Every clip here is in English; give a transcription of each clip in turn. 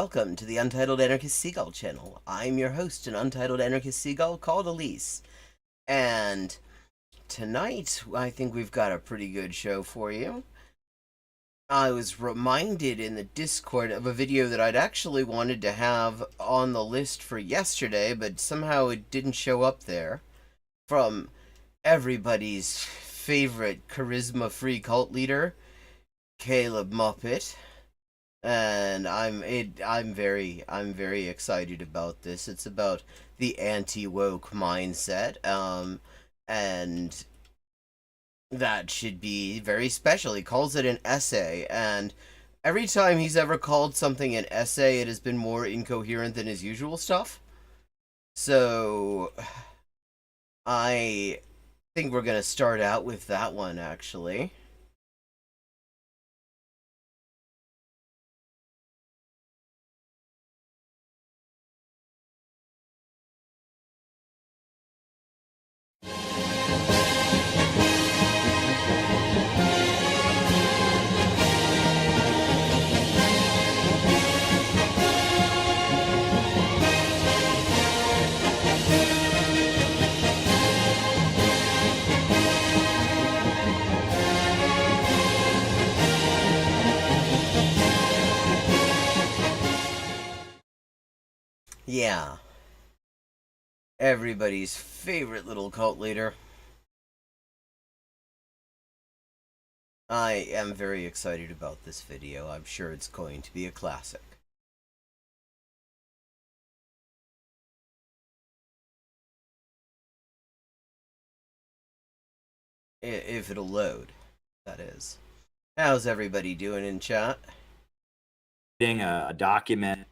welcome to the Untitled Anarchist Seagull channel. I'm your host, an Untitled Anarchist Seagull called Elise. And tonight, I think we've got a pretty good show for you. I was reminded in the Discord of a video that I'd actually wanted to have on the list for yesterday, but somehow it didn't show up there. From everybody's favorite charisma-free cult leader, Caleb Muppet. And I'm very excited about this. It's about the anti-woke mindset, and that should be very special. He calls it an essay, and every time he's ever called something an essay, it has been more incoherent than his usual stuff. So, I think we're gonna start out with that one, actually. Yeah. Everybody's favorite little cult leader. I am very excited about this video. I'm sure it's going to be a classic. If it'll load, that is. How's everybody doing in chat? A document.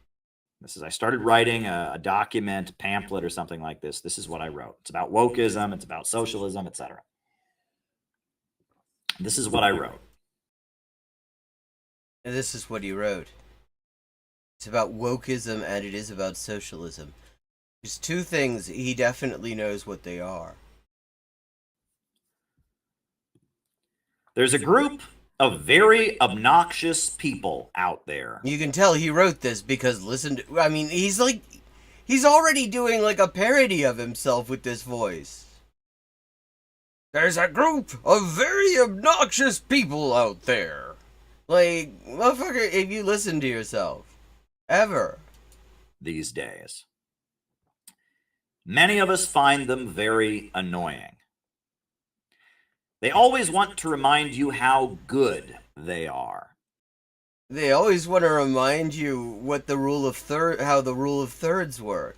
I started writing a document, pamphlet, or something like this. This is what I wrote. It's about wokeism. It's about socialism, etc. This is what I wrote. And this is what he wrote. It's about wokeism and it is about socialism. There's two things he definitely knows what they are. There's a group of very obnoxious people out there. You can tell he wrote this because listen to, I mean, he's already doing like a parody of himself with this voice. There's a group of very obnoxious people out there. Like, motherfucker, if you listen to yourself. Ever. These days. Many of us find them very annoying. They always want to remind you how good they are. They always want to remind you what the how the rule of thirds work.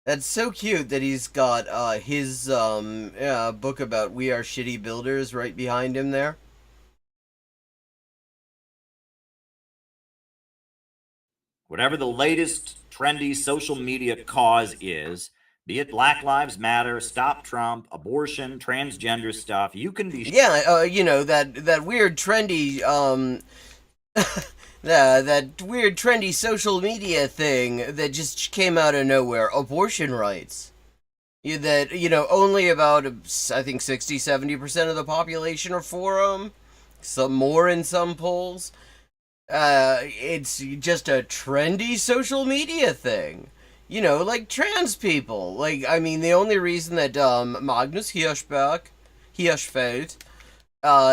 That's so cute that he's got his book about We Are Shitty Builders right behind him there. Whatever the latest trendy social media cause is, be it Black Lives Matter, Stop Trump, abortion, transgender stuff, you can be... Yeah, you know, that weird trendy, that weird trendy social media thing that just came out of nowhere, abortion rights. That, you know, only about, I think, 60-70% of the population are for them. Some more in some polls. It's just a trendy social media thing. You know, like trans people. Like, I mean, the only reason that Magnus Hirschfeld,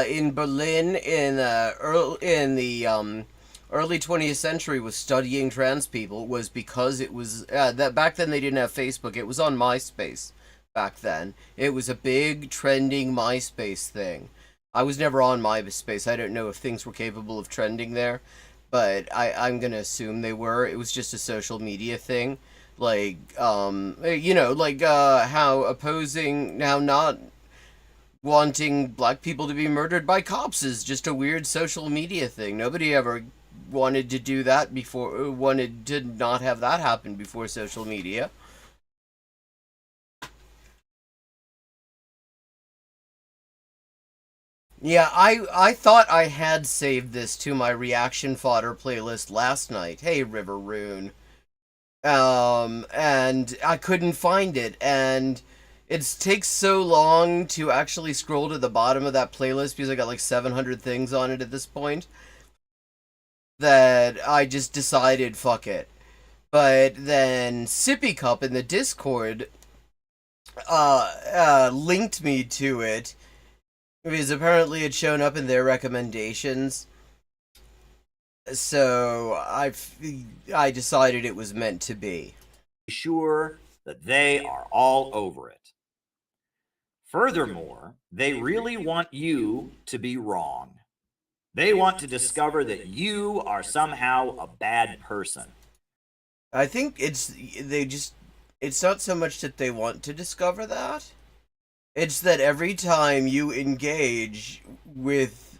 in Berlin in the early 20th century was studying trans people was because it was that back then they didn't have Facebook. It was on MySpace back then. It was a big trending MySpace thing. I was never on MySpace. I don't know if things were capable of trending there, but I'm gonna assume they were. It was just a social media thing. Like, you know, like, how not wanting black people to be murdered by cops is just a weird social media thing. Nobody ever wanted to do that before, wanted to not have that happen before social media. Yeah, I thought I had saved this to my reaction fodder playlist last night. Hey, River Rune. And I couldn't find it, and it takes so long to actually scroll to the bottom of that playlist because I got like 700 things on it at this point that I just decided fuck it. But then Sippy Cup in the Discord linked me to it because apparently it shown up in their recommendations. So I decided it was meant to be. Sure that they are all over it. Furthermore, they really want you to be wrong. They want to discover that you are somehow a bad person. I think it's not so much that they want to discover that. It's that every time you engage with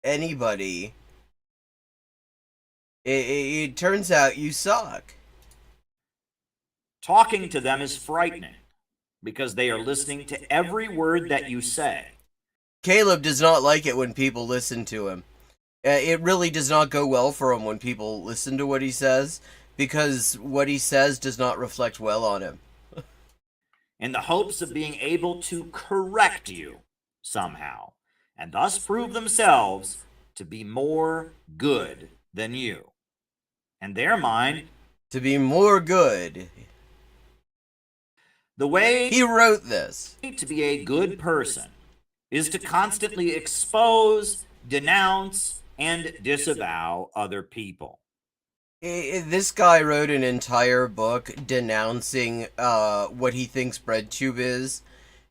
anybody, it turns out you suck. Talking to them is frightening because they are listening to every word that you say. Caleb does not like it when people listen to him. It really does not go well for him when people listen to what he says, because what he says does not reflect well on him. In the hopes of being able to correct you somehow, and thus prove themselves to be more good than you. In their mind, to be more good. The way he wrote this to be a good person is to constantly expose, denounce, and disavow other people. This guy wrote an entire book denouncing what he thinks BreadTube is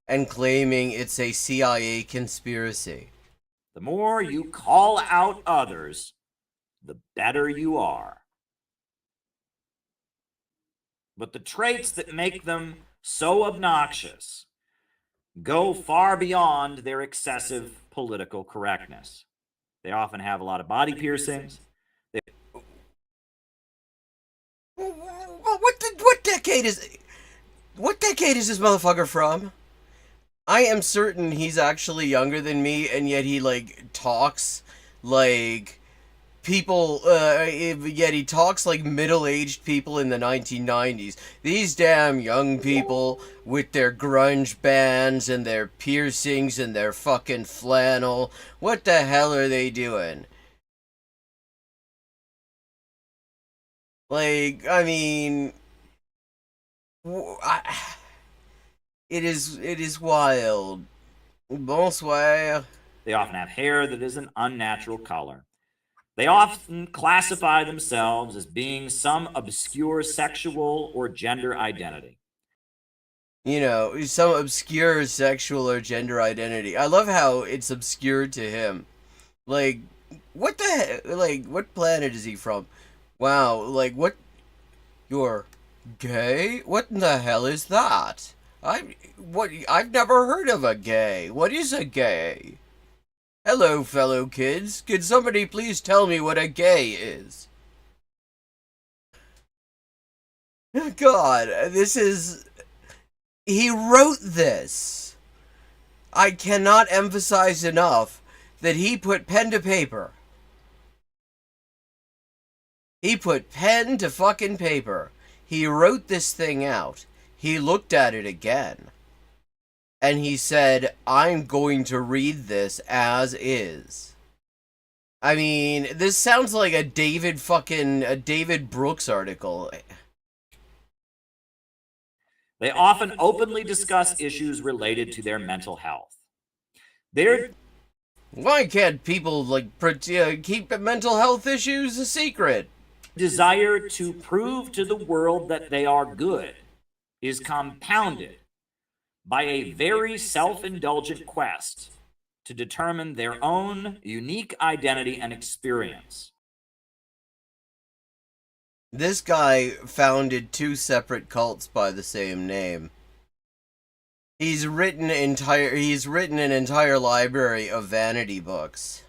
and claiming it's a CIA conspiracy. The more you call out others, the better you are. But the traits that make them so obnoxious go far beyond their excessive political correctness. They often have a lot of body piercings. What decade is this motherfucker from? I am certain he's actually younger than me, and yet he talks like people, yet he talks like middle-aged people in the 1990s. These damn young people with their grunge bands and their piercings and their fucking flannel. What the hell are they doing? I mean, it is wild. Bonsoir. They often have hair that is an unnatural color. They often classify themselves as being some obscure sexual or gender identity. You know, some obscure sexual or gender identity. I love how it's obscure to him. What the heck? What planet is he from? Wow, what? You're gay? What in the hell is that? I've never heard of a gay. What is a gay? Hello, fellow kids. Could somebody please tell me what a gay is? God, he wrote this. I cannot emphasize enough that he put pen to paper. He put pen to fucking paper. He wrote this thing out. He looked at it again. And he said, I'm going to read this as is. I mean, this sounds like a David Brooks article. They often openly discuss issues related to their mental health. Why can't people, keep mental health issues a secret? Desire to prove to the world that they are good is compounded by a very self-indulgent quest to determine their own unique identity and experience. This guy founded 2 separate cults by the same name. He's written an entire library of vanity books.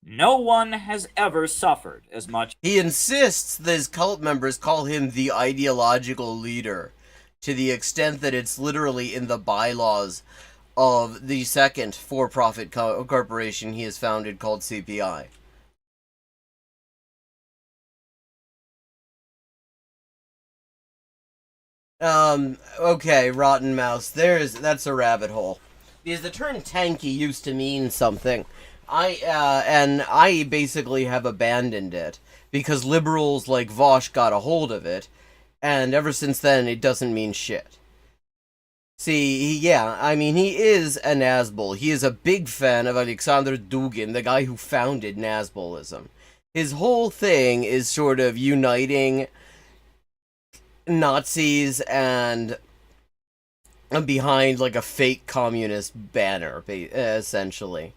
No one has ever suffered as much. He insists that his cult members call him the ideological leader, to the extent that it's literally in the bylaws of the second for-profit corporation he has founded called CPI. Okay, Rotten Mouse, that's a rabbit hole. Because the term tanky used to mean something. I basically have abandoned it because liberals like Vosh got a hold of it, and ever since then it doesn't mean shit. See, yeah, I mean, he is a Nazbol. He is a big fan of Alexander Dugin, the guy who founded Nazbolism. His whole thing is sort of uniting Nazis and behind like a fake communist banner, essentially.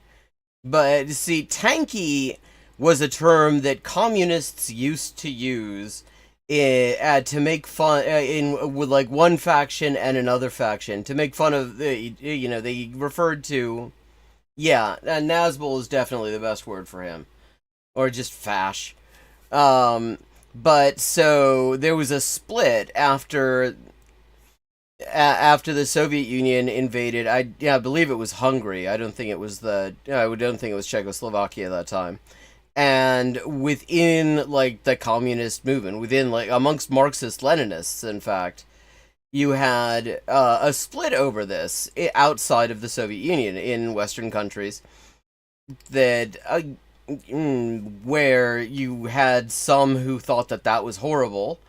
But see, tanky was a term that communists used to use to make fun with like one faction and another faction to make fun of they referred to Nazbol is definitely the best word for him, or just fash. But so there was a split after the Soviet Union invaded. I believe it was Hungary. I don't think it was Czechoslovakia at that time. And within like the communist movement, within like amongst Marxist Leninists, in fact, you had a split over this outside of the Soviet Union in Western countries that where you had some who thought that that was horrible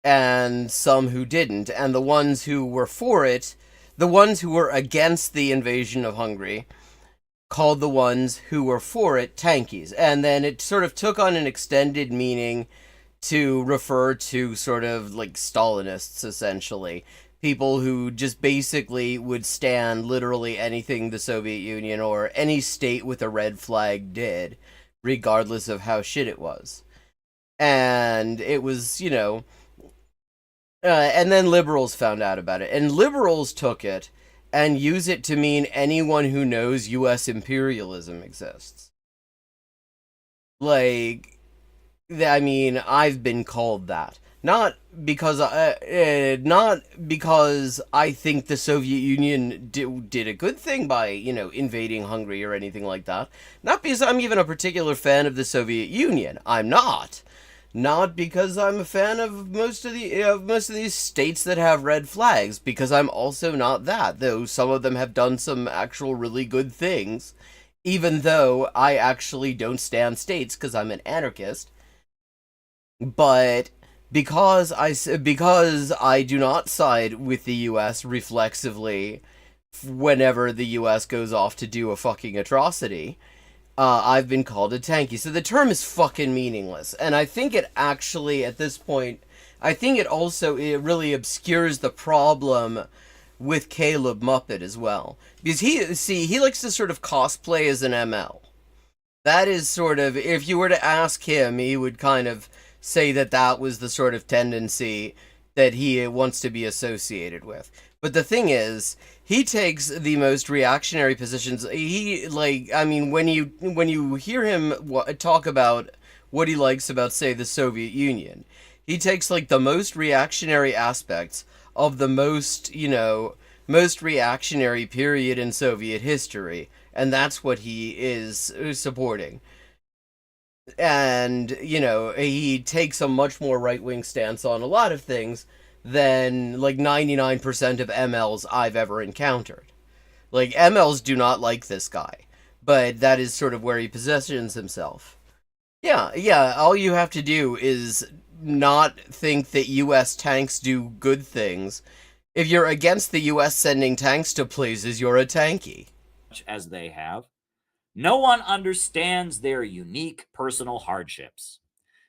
and some who didn't, and the ones who were for it, the ones who were against the invasion of Hungary, called the ones who were for it tankies. And then it sort of took on an extended meaning to refer to sort of like Stalinists, essentially. People who just basically would stand literally anything the Soviet Union or any state with a red flag did, regardless of how shit it was. And it was, and then liberals found out about it. And liberals took it and use it to mean anyone who knows U.S. imperialism exists. Like, I mean, I've been called that. Not because I think the Soviet Union did a good thing by, invading Hungary or anything like that. Not because I'm even a particular fan of the Soviet Union. I'm not. Not because I'm a fan of most of these states that have red flags, because I'm also not that, though some of them have done some actual really good things, even though I actually don't stand states because I'm an anarchist. But because I do not side with the US reflexively whenever the US goes off to do a fucking atrocity, I've been called a tanky. So the term is fucking meaningless. And I think it actually, at this point, I think it really obscures the problem with Caleb Muppet as well. Because he likes to sort of cosplay as an ML. That is sort of, if you were to ask him, he would kind of say that was the sort of tendency that he wants to be associated with. But the thing is, he takes the most reactionary positions. When you hear him talk about what he likes about, say, the Soviet Union, he takes like the most reactionary aspects of the most reactionary period in Soviet history, and that's what he is supporting. And, he takes a much more right-wing stance on a lot of things than, like, 99% of MLs I've ever encountered. Like, MLs do not like this guy, but that is sort of where he positions himself. Yeah, all you have to do is not think that US tanks do good things. If you're against the US sending tanks to places, you're a tanky. As they have, no one understands their unique personal hardships.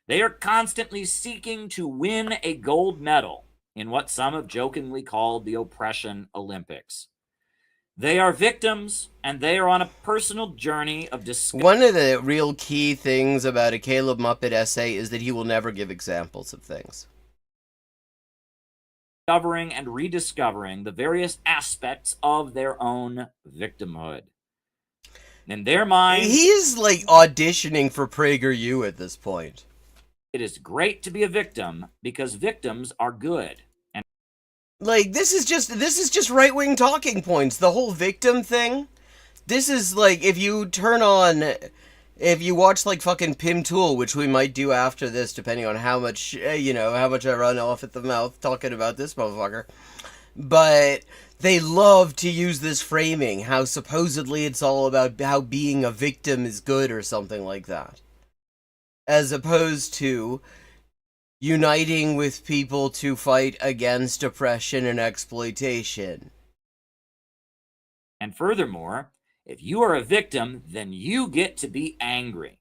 They are constantly seeking to win a gold medal in what some have jokingly called the Oppression Olympics. They are victims, and they are on a personal journey of discovery. One of the real key things about a Caleb Muppet essay is that he will never give examples of things. Discovering and rediscovering the various aspects of their own victimhood. In their mind, he's like auditioning for PragerU at this point. It is great to be a victim because victims are good. And like this is just right-wing talking points. The whole victim thing. This is like if you watch like fucking Pim Tool, which we might do after this, depending on how much I run off at the mouth talking about this motherfucker. but they love to use this framing, how supposedly it's all about how being a victim is good or something like that, as opposed to uniting with people to fight against oppression and exploitation. And furthermore, if you are a victim, then you get to be angry.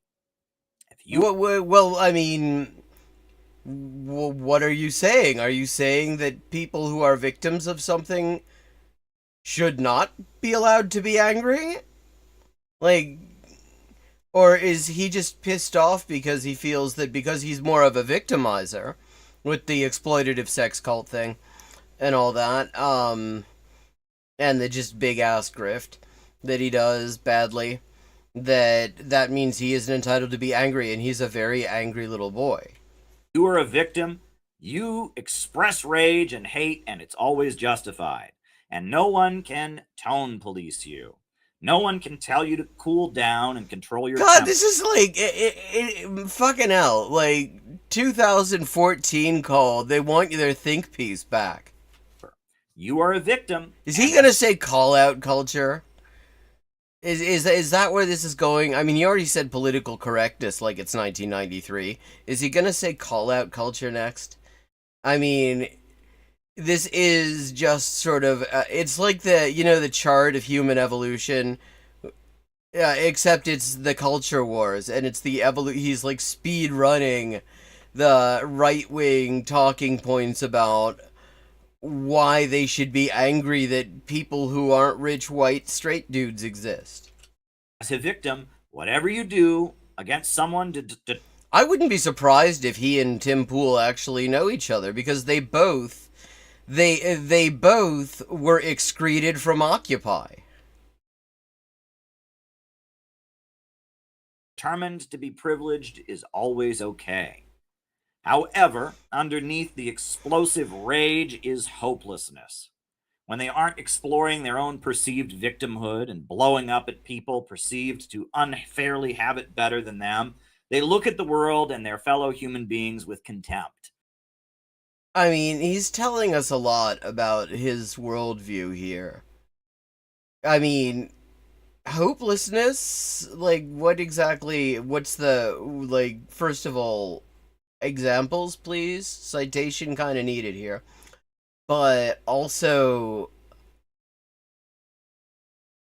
If you Well, I mean, what are you saying? Are you saying that people who are victims of something should not be allowed to be angry? Like, or is he just pissed off because he feels that because he's more of a victimizer with the exploitative sex cult thing and all that, and the just big ass grift that he does badly, that means he isn't entitled to be angry, and he's a very angry little boy. you are a victim, you express rage and hate, and it's always justified. And no one can tone police you. No one can tell you to cool down and control your God, temper. this is like fucking hell. Like 2014 called. They want their think piece back. You are a victim. Is he gonna say call out culture? Is that where this is going? I mean, you already said political correctness like it's 1993. Is he gonna say call out culture next? I mean, this is just sort of it's like the chart of human evolution. Except it's the culture wars, and it's the he's like speed running the right wing talking points about why they should be angry that people who aren't rich white straight dudes exist. As a victim, whatever you do against someone I wouldn't be surprised if he and Tim Pool actually know each other, because they both were excreted from Occupy. determined to be privileged is always okay. However, underneath the explosive rage is hopelessness. When they aren't exploring their own perceived victimhood and blowing up at people perceived to unfairly have it better than them, they look at the world and their fellow human beings with contempt. I mean, he's telling us a lot about his worldview here. I mean, hopelessness? Like, what's the, like, first of all, examples, please? Citation kind of needed here. But also,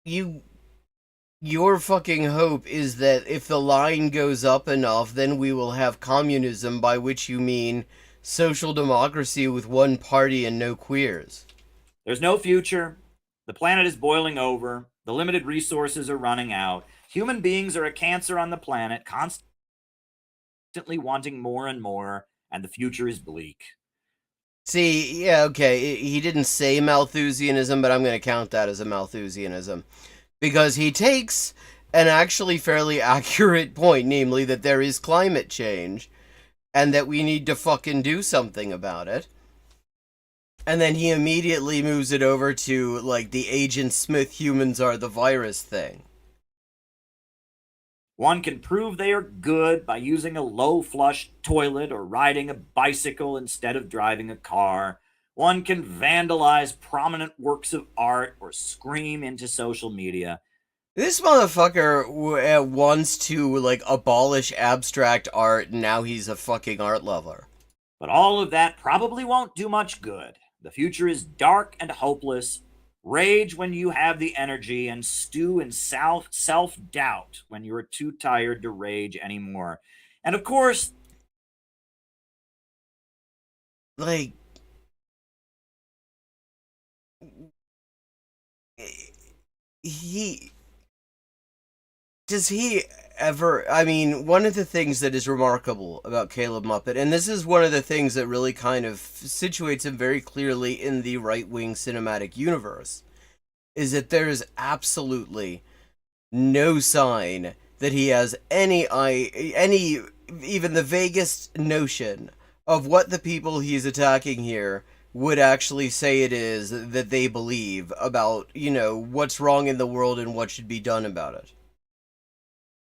your fucking hope is that if the line goes up enough, then we will have communism, by which you mean social democracy with one party and no queers. There's no future. The planet is boiling over. The limited resources are running out. Human beings are a cancer on the planet, constantly wanting more and more, and the future is bleak. See, yeah, okay, he didn't say Malthusianism, but I'm going to count that as a Malthusianism. Because he takes an actually fairly accurate point, namely that there is climate change, and that we need to fucking do something about it. And then he immediately moves it over to, like, the Agent Smith humans are the virus thing. One can prove they are good by using a low flush toilet or riding a bicycle instead of driving a car. One can vandalize prominent works of art or scream into social media. This motherfucker wants to, like, abolish abstract art, and now he's a fucking art lover. But all of that probably won't do much good. The future is dark and hopeless. Rage when you have the energy, and stew in self-doubt when you are too tired to rage anymore. And of course, like, does he ever, I mean, one of the things that is remarkable about Caleb Muppet, and this is one of the things that really kind of situates him very clearly in the right-wing cinematic universe, is that there is absolutely no sign that he has any even the vaguest notion of what the people he's attacking here would actually say it is that they believe about, what's wrong in the world and what should be done about it.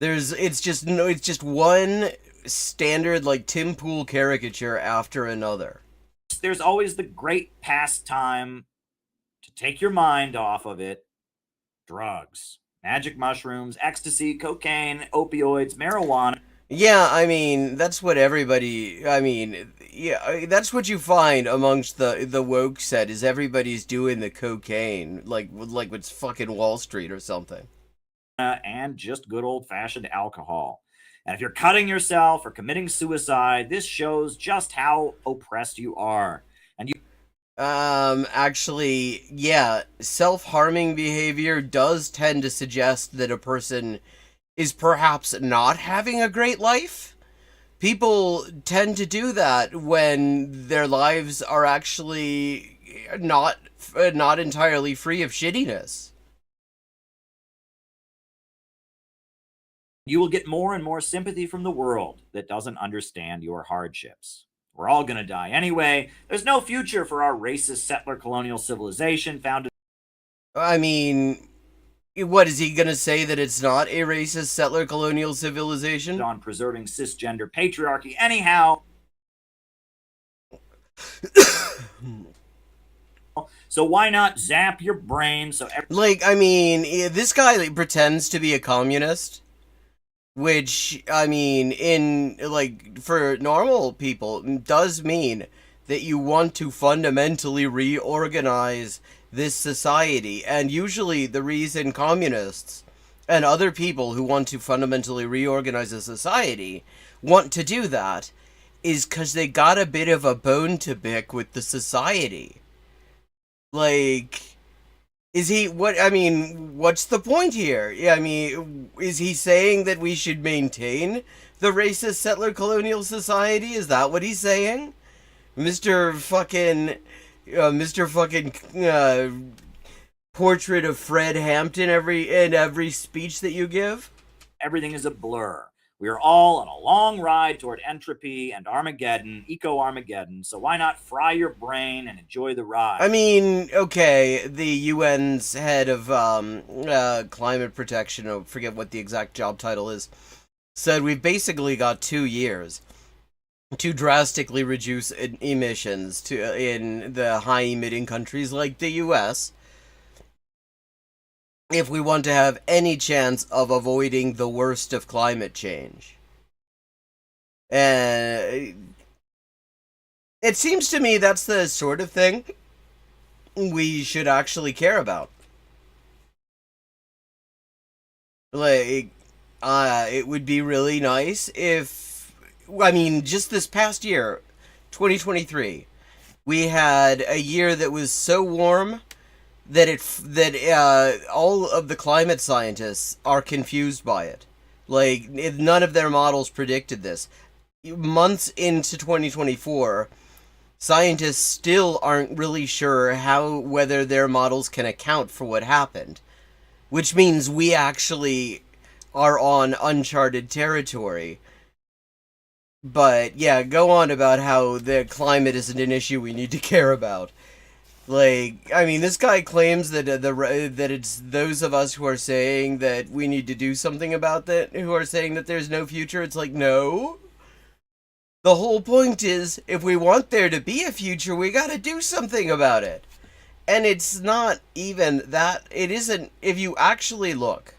It's just one standard, like, Tim Pool caricature after another. there's always the great pastime to take your mind off of it, drugs, magic mushrooms, ecstasy, cocaine, opioids, marijuana. Yeah, I mean, that's what everybody, I mean, yeah, that's what you find amongst the woke set is everybody's doing the cocaine, like it's fucking Wall Street or something. And just good old-fashioned alcohol. And if you're cutting yourself or committing suicide, this shows just how oppressed you are. And you Actually, yeah, self-harming behavior does tend to suggest that a person is perhaps not having a great life. People tend to do that when their lives are actually not entirely free of shittiness. you will get more and more sympathy from the world that doesn't understand your hardships. We're all going to die anyway. There's no future for our racist settler colonial civilization founded. I mean, what is he gonna say that it's not a racist settler colonial civilization? On preserving cisgender patriarchy anyhow. So why not zap your brain so like, I mean, this guy pretends to be a communist, which, I mean, in, like, for normal people, does mean that you want to fundamentally reorganize this society. And usually the reason communists and other people who want to fundamentally reorganize a society want to do that is because they got a bit of a bone to pick with the society. Like, is he, what, I mean, what's the point here? Yeah, I mean, is he saying that we should maintain the racist settler colonial society? Is that what he's saying? Mr. fucking portrait of Fred Hampton in every speech that you give? Everything is a blur. We are all on a long ride toward entropy and Armageddon, eco-Armageddon, so why not fry your brain and enjoy the ride? I mean, okay, the UN's head of climate protection, I forget what the exact job title is, said we've basically got 2 years to drastically reduce emissions in the high-emitting countries like the US if we want to have any chance of avoiding the worst of climate change. And it seems to me that's the sort of thing we should actually care about. Like, it would be really nice if, I mean, just this past year, 2023, we had a year that was so warm that all of the climate scientists are confused by it. Like, none of their models predicted this. Months into 2024, scientists still aren't really sure whether their models can account for what happened. Which means we actually are on uncharted territory. But, yeah, go on about how the climate isn't an issue we need to care about. Like, I mean, this guy claims that that it's those of us who are saying that we need to do something about that, who are saying that there's no future. It's like, no. The whole point is, if we want there to be a future, we gotta do something about it. And it's not even that, it isn't, if you actually look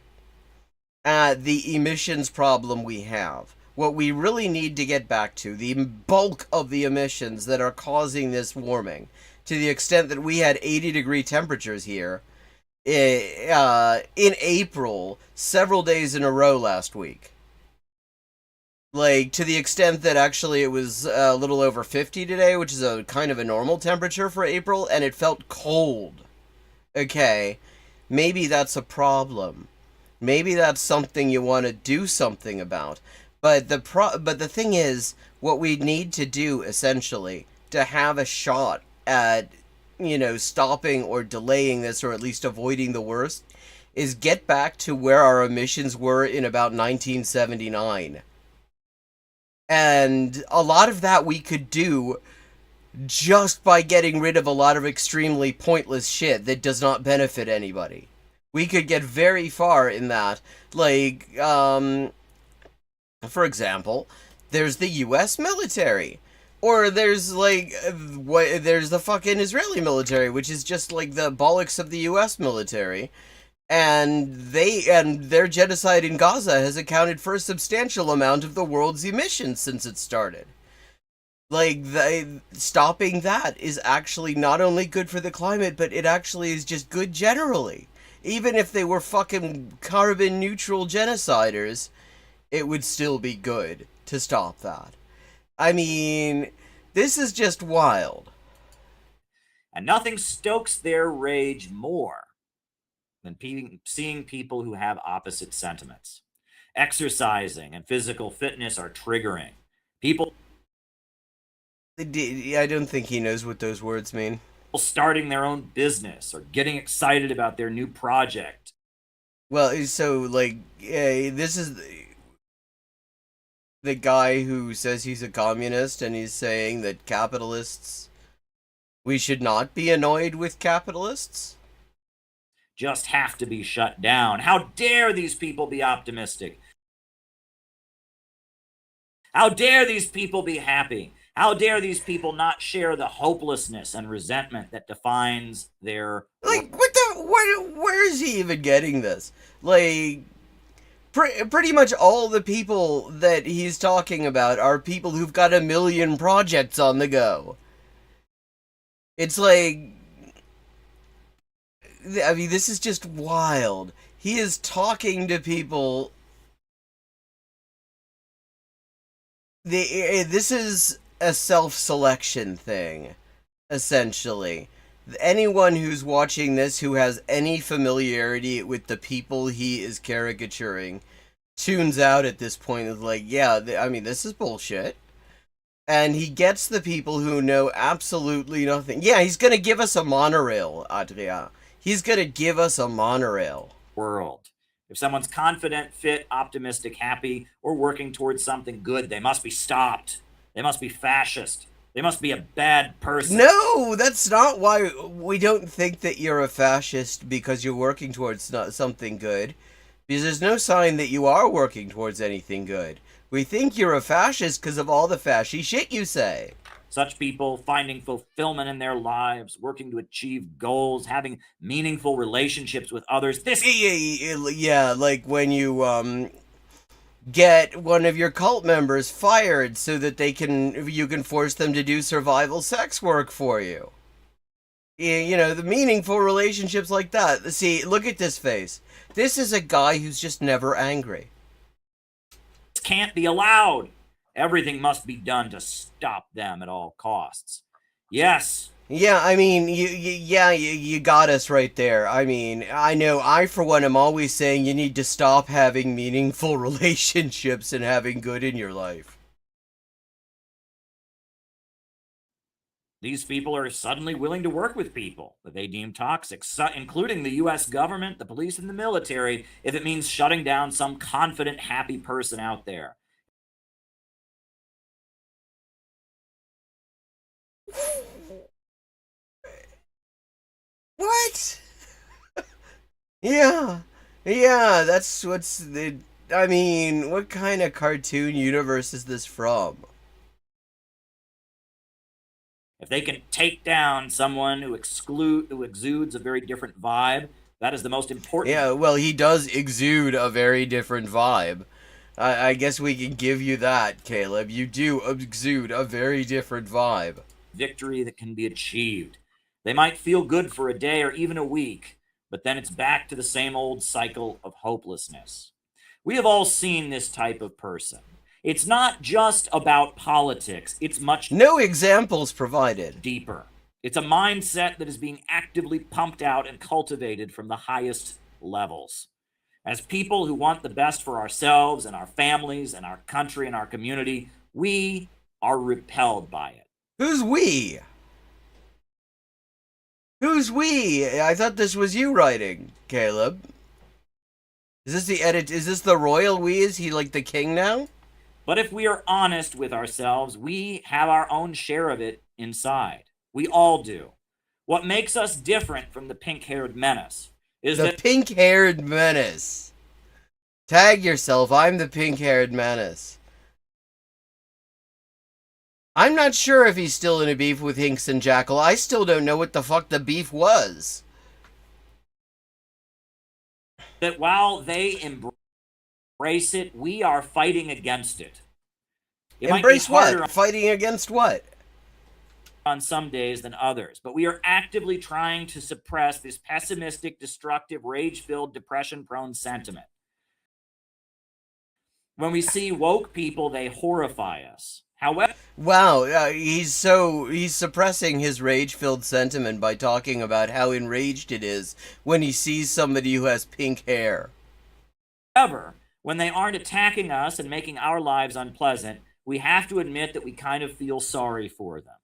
at the emissions problem we have, what we really need to get back to, the bulk of the emissions that are causing this warming, to the extent that we had 80-degree temperatures here in April, several days in a row last week. Like, to the extent that actually it was a little over 50 today, which is a kind of a normal temperature for April, and it felt cold. Okay, maybe that's a problem. Maybe that's something you want to do something about. But the thing is, what we need to do, essentially, to have a shot at, stopping or delaying this, or at least avoiding the worst, is get back to where our emissions were in about 1979. And a lot of that we could do just by getting rid of a lot of extremely pointless shit that does not benefit anybody. We could get very far in that. Like, for example, there's the US military. Or there's like there's the fucking Israeli military, which is just like the bollocks of the U.S. military, and their genocide in Gaza has accounted for a substantial amount of the world's emissions since it started. Like, stopping that is actually not only good for the climate, but it actually is just good generally. Even if they were fucking carbon neutral genociders, it would still be good to stop that. I mean, this is just wild. And nothing stokes their rage more than seeing people who have opposite sentiments. Exercising and physical fitness are triggering. People I don't think he knows what those words mean. starting their own business or getting excited about their new project. Well, so, like, this is the guy who says he's a communist, and he's saying that we should not be annoyed with capitalists? Just have to be shut down. How dare these people be optimistic? How dare these people be happy? How dare these people not share the hopelessness and resentment that defines their... Like, where is he even getting this? Like, pretty much all the people that he's talking about are people who've got a million projects on the go. It's like, I mean, this is just wild. He is talking to people. This is a self-selection thing, essentially. Anyone who's watching this who has any familiarity with the people he is caricaturing tunes out at this point. Is like, yeah, I mean, this is bullshit. And he gets the people who know absolutely nothing. Yeah, he's gonna give us a monorail, Adria. He's gonna give us a monorail. World. If someone's confident, fit, optimistic, happy, or working towards something good, they must be stopped. They must be fascist. They must be a bad person. No, that's not why we don't think that you're a fascist because you're working towards something good. Because there's no sign that you are working towards anything good. We think you're a fascist because of all the fashy shit you say. Such people finding fulfillment in their lives, working to achieve goals, having meaningful relationships with others. Yeah, like when you get one of your cult members fired so that you can force them to do survival sex work for you. You know, the meaningful relationships like that. See, look at this face. This is a guy who's just never angry. This can't be allowed. Everything must be done to stop them at all costs. Yes. Yeah, I mean, you got us right there. I mean, I know I, for one, am always saying you need to stop having meaningful relationships and having good in your life. These people are suddenly willing to work with people that they deem toxic, including the U.S. government, the police, and the military, if it means shutting down some confident, happy person out there. What? Yeah, that's what's the... I mean, what kind of cartoon universe is this from? If they can take down someone who exudes a very different vibe, that is the most important. Yeah, well, he does exude a very different vibe. I guess we can give you that, Caleb. You do exude a very different vibe. Victory that can be achieved. They might feel good for a day or even a week, but then it's back to the same old cycle of hopelessness. We have all seen this type of person. It's not just about politics. It's much... No examples provided. ...deeper. It's a mindset that is being actively pumped out and cultivated from the highest levels. As people who want the best for ourselves and our families and our country and our community, we are repelled by it. Who's we? Who's we? I thought this was you writing, Caleb. Is this the edit? Is this the royal we? Is he like the king now? But if we are honest with ourselves, we have our own share of it inside. We all do. What makes us different from the pink-haired menace is the pink-haired menace. Tag yourself. I'm the pink-haired menace. I'm not sure if he's still in a beef with Hinks and Jackal. I still don't know what the fuck the beef was. That while they embrace it, we are fighting against it. It Embrace might be harder what? Fighting against what? on some days than others, but we are actively trying to suppress this pessimistic, destructive, rage-filled, depression-prone sentiment. When we see woke people, they horrify us. However, Wow, he's suppressing his rage-filled sentiment by talking about how enraged it is when he sees somebody who has pink hair. when they aren't attacking us and making our lives unpleasant, we have to admit that we kind of feel sorry for them.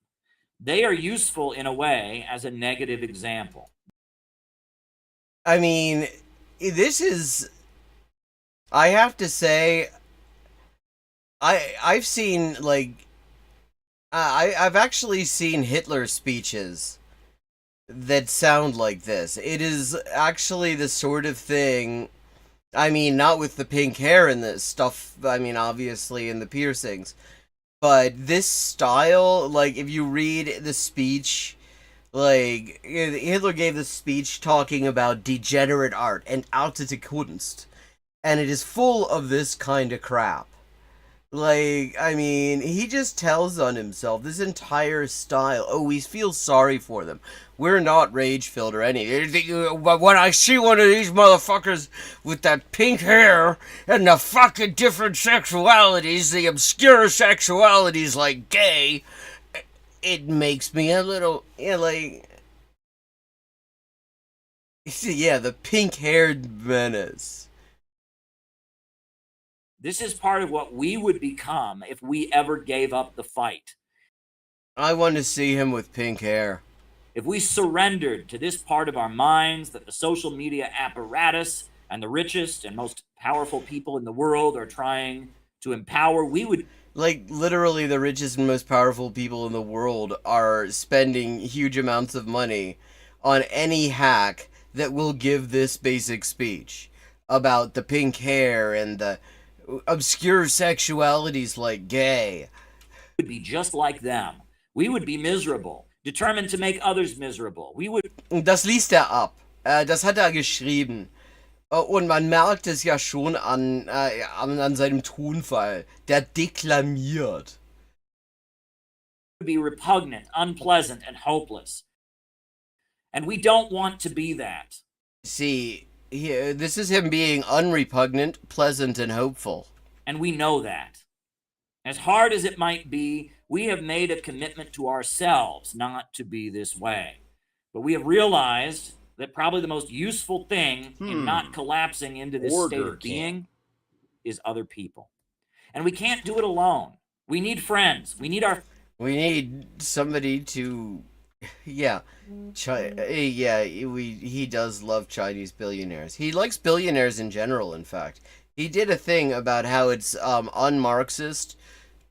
They are useful in a way as a negative example. I mean, this is, I have to say, I've seen, like, I've actually seen Hitler speeches that sound like this. It is actually the sort of thing, I mean, not with the pink hair and the stuff, I mean, obviously, and the piercings, but this style, like, if you read the speech, like, Hitler gave the speech talking about degenerate art and alte Kunst, and it is full of this kind of crap. Like, I mean, he just tells on himself. This entire style. Oh, we feel sorry for them. We're not rage-filled or anything. But when I see one of these motherfuckers with that pink hair and the fucking different sexualities, the obscure sexualities like gay, it makes me a little, like... Yeah, the pink-haired menace. This is part of what we would become if we ever gave up the fight. I want to see him with pink hair. If we surrendered to this part of our minds that the social media apparatus and the richest and most powerful people in the world are trying to empower, we would... Like, literally the richest and most powerful people in the world are spending huge amounts of money on any hack that will give this basic speech about the pink hair and the obscure sexualities like gay. Would be just like them. We would be miserable, determined to make others miserable. We would... Das liest er ab. Das hat er geschrieben. Und man merkt es ja schon an seinem Tonfall. Der deklamiert. Be repugnant, unpleasant, and hopeless. And we don't want to be that. See, this is him being unrepugnant, pleasant, and hopeful. And we know that. As hard as it might be, we have made a commitment to ourselves not to be this way. But we have realized that probably the most useful thing in not collapsing into this state of being is other people. And we can't do it alone. We need friends. We need somebody to... Yeah. He does love Chinese billionaires. He likes billionaires in general, in fact. He did a thing about how it's un-Marxist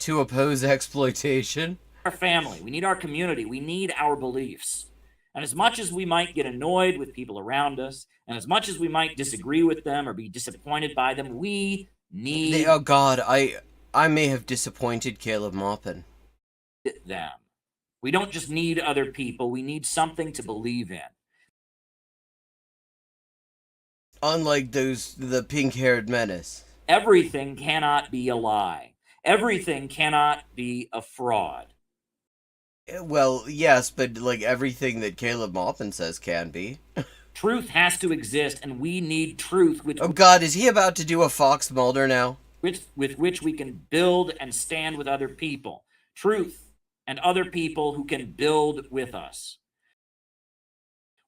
to oppose exploitation. Our family. We need our community. We need our beliefs. And as much as we might get annoyed with people around us, and as much as we might disagree with them or be disappointed by them, we need... Oh, God, I may have disappointed Caleb Maupin. Them. We don't just need other people. We need something to believe in. Unlike the pink-haired menace. Everything cannot be a lie. Everything cannot be a fraud. Well, yes, but like everything that Caleb Maupin says can be. Truth has to exist, and we need truth. Oh God, is he about to do a Fox Mulder now? With which we can build and stand with other people. Truth and other people who can build with us.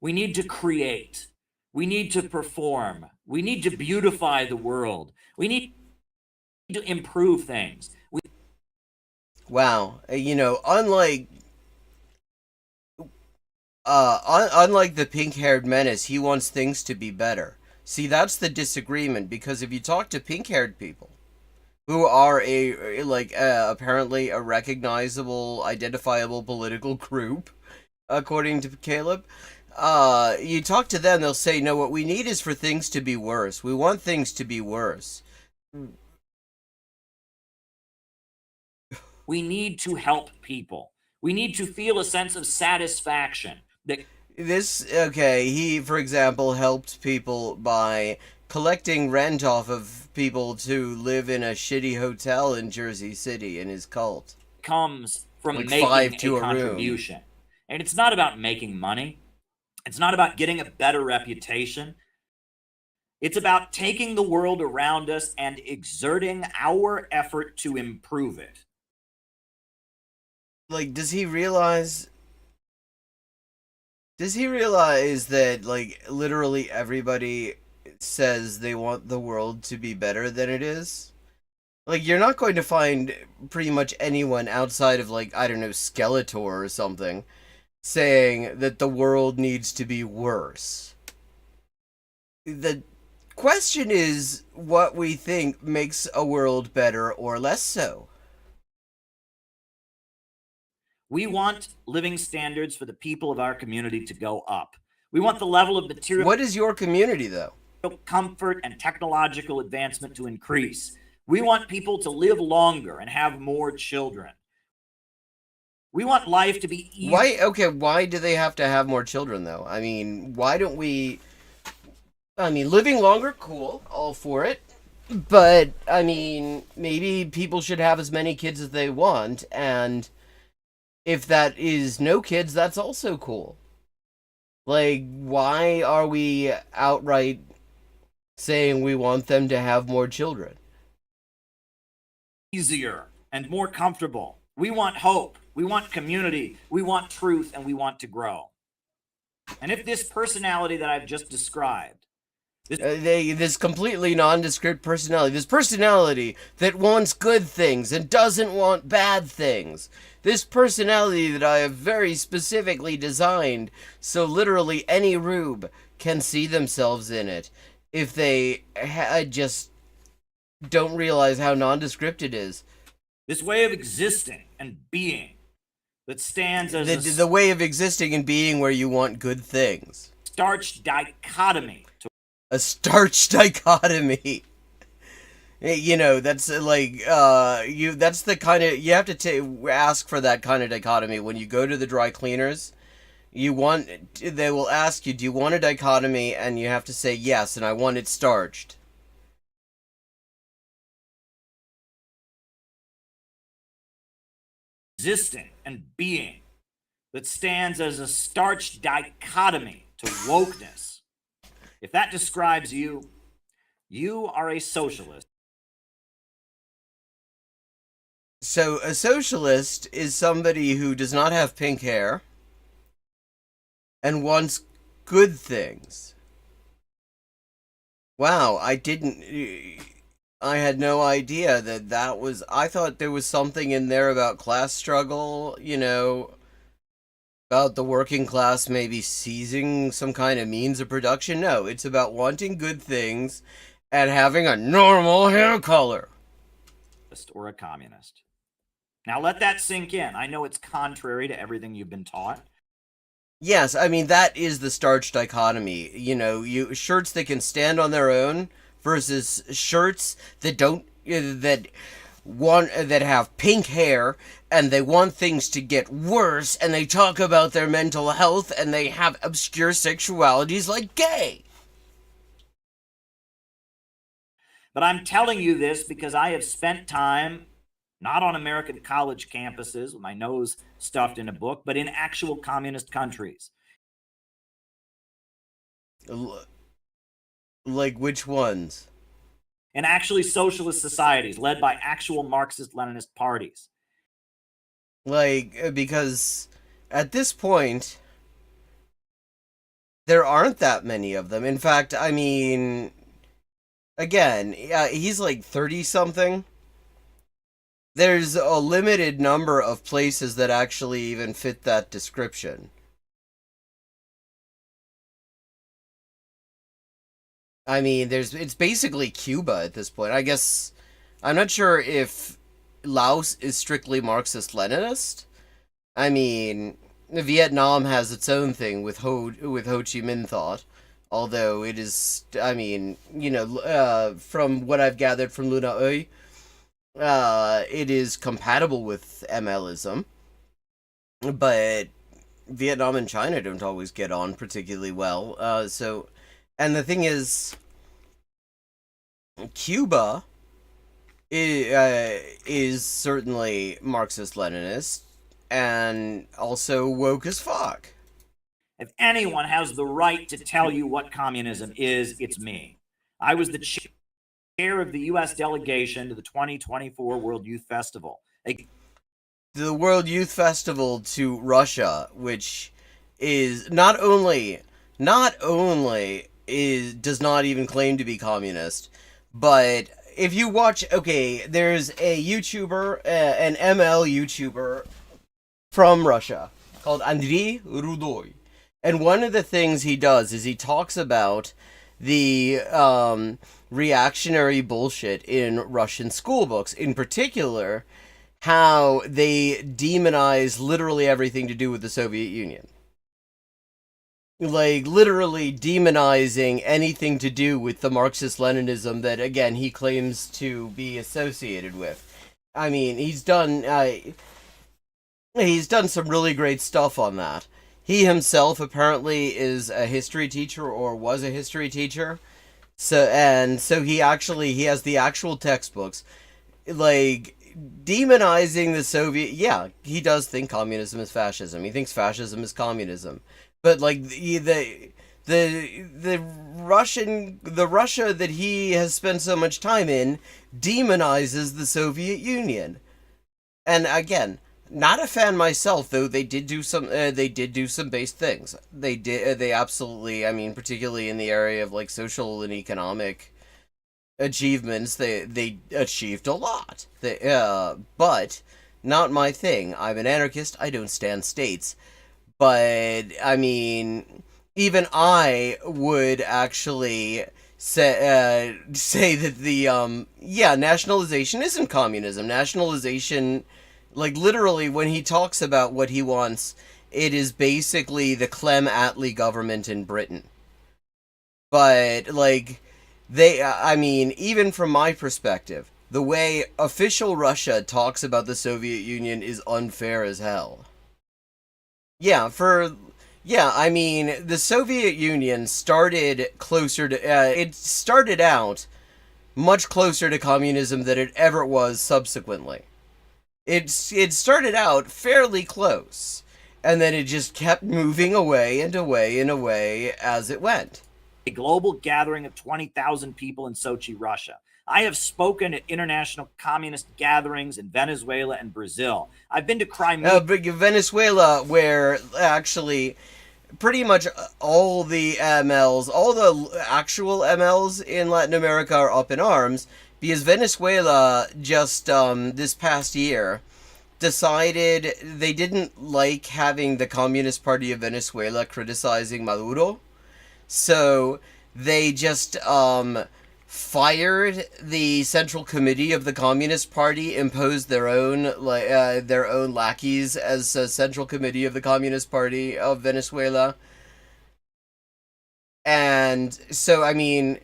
We need to create. We need to perform. We need to beautify the world. We need to improve things. Wow, unlike the pink-haired menace, he wants things to be better. See, that's the disagreement, because if you talk to pink-haired people, who are apparently a recognizable, identifiable political group, according to Caleb, you talk to them, they'll say, no, what we need is for things to be worse. We want things to be worse. We need to help people. We need to feel a sense of satisfaction that he, for example, helped people by collecting rent off of people to live in a shitty hotel in Jersey City in his cult. comes from Like making 5 to a a room. contribution. And it's not about making money. It's not about getting a better reputation. It's about taking the world around us and exerting our effort to improve it. Like, does he realize that, like, literally everybody says they want the world to be better than it is? Like, you're not going to find pretty much anyone outside of, like, I don't know, Skeletor or something, saying that the world needs to be worse. The question is what we think makes a world better or less so. We want living standards for the people of our community to go up. We want the level of material What is your community, though? comfort and technological advancement to increase. We want people to live longer and have more children. We want life to be easier. Why do they have to have more children, though? I mean, why don't we... I mean, living longer, cool, all for it. But, I mean, maybe people should have as many kids as they want, and if that is no kids, that's also cool. Like, why are we outright saying we want them to have more children? Easier and more comfortable. We want hope. We want community. We want truth, and we want to grow. And if this personality that I've just described, this completely nondescript personality, this personality that wants good things and doesn't want bad things, this personality that I have very specifically designed so literally any rube can see themselves in it if they just don't realize how nondescript it is. this way of existing and being that stands as the way of existing and being where you want good things. starch dichotomy. A starch dichotomy. You know, that's like, that's the kind of, you have to ask for that kind of dichotomy when you go to the dry cleaners. They will ask you, do you want a dichotomy? And you have to say yes, and I want it starched. Existing and being that stands as a starch dichotomy to wokeness. If that describes you, you are a socialist. So a socialist is somebody who does not have pink hair and wants good things. Wow, I had no idea that was... I thought there was something in there about class struggle, you know, about the working class maybe seizing some kind of means of production. No, it's about wanting good things and having a normal hair color. Or a communist. Now let that sink in. I know it's contrary to everything you've been taught. Yes, I mean, that is the starch dichotomy. You know, shirts that can stand on their own versus shirts that don't, that have pink hair and they want things to get worse and they talk about their mental health and they have obscure sexualities like gay. But I'm telling you this because I have spent time not on American college campuses with my nose stuffed in a book, but in actual communist countries. Like which ones? And actually socialist societies led by actual Marxist-Leninist parties. Like, because at this point, there aren't that many of them. In fact, I mean, again, he's like 30-something. There's a limited number of places that actually even fit that description. I mean, it's basically Cuba at this point. I guess, I'm not sure if Laos is strictly Marxist-Leninist. I mean, Vietnam has its own thing with Ho Chi Minh thought. Although it is, I mean, you know, from what I've gathered from Luna Oy, it is compatible with MLism, but Vietnam and China don't always get on particularly well. And the thing is, Cuba is certainly Marxist-Leninist and also woke as fuck. If anyone has the right to tell you what communism is, it's me. I was the chair of the U.S. delegation to the 2024 World Youth Festival. The World Youth Festival to Russia, which is not only does not even claim to be communist, but if you watch, okay, there's a YouTuber, an ML YouTuber from Russia called Andrei Rudoy. And one of the things he does is he talks about the reactionary bullshit in Russian school books. In particular, how they demonize literally everything to do with the Soviet Union. Like, literally demonizing anything to do with the Marxist-Leninism that, again, he claims to be associated with. I mean, he's done some really great stuff on that. He himself apparently is a history teacher, or was a history teacher. So he has the actual textbooks. Like, demonizing the Soviet, yeah, he does think communism is fascism. He thinks fascism is communism. But like the Russia that he has spent so much time in demonizes the Soviet Union. And again, not a fan myself, though they did do some base things. They absolutely, I mean, particularly in the area of like social and economic achievements, they achieved a lot. But not my thing. I'm an anarchist. I don't stand states. But I mean, even I would actually say that the nationalization isn't communism. Nationalization, like literally, when he talks about what he wants, it is basically the Clem Attlee government in Britain. But like, I mean, even from my perspective, the way official Russia talks about the Soviet Union is unfair as hell. I mean, the Soviet Union started closer to, it started out much closer to communism than it ever was subsequently. It started out fairly close, and then it just kept moving away and away and away as it went. A global gathering of 20,000 people in Sochi, Russia. I have spoken at international communist gatherings in Venezuela and Brazil. I've been to Crimea. Venezuela, where actually pretty much all the MLs, all the actual MLs in Latin America are up in arms, because Venezuela just this past year decided they didn't like having the Communist Party of Venezuela criticizing Maduro. So they just fired the Central Committee of the Communist Party, imposed their own lackeys as a Central Committee of the Communist Party of Venezuela. And so, I mean,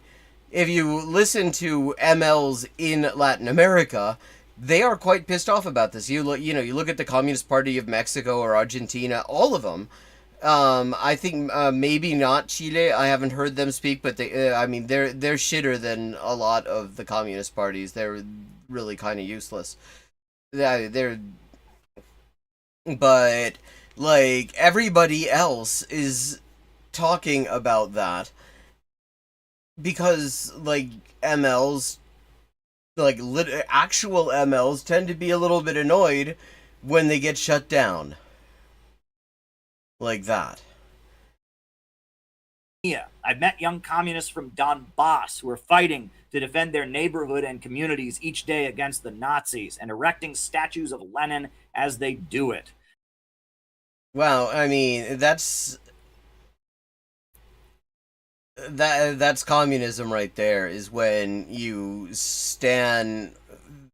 if you listen to MLs in Latin America, they are quite pissed off about this. You look at the Communist Party of Mexico or Argentina, all of them. I think maybe not Chile. I haven't heard them speak, but I mean, they're shitter than a lot of the communist parties. They're really kind of useless. But like everybody else is talking about that because like MLs, like actual MLs, tend to be a little bit annoyed when they get shut down. Like that. Yeah, I've met young communists from Donbass who are fighting to defend their neighborhood and communities each day against the Nazis and erecting statues of Lenin as they do it. Wow, I mean, that's communism right there, is when you stand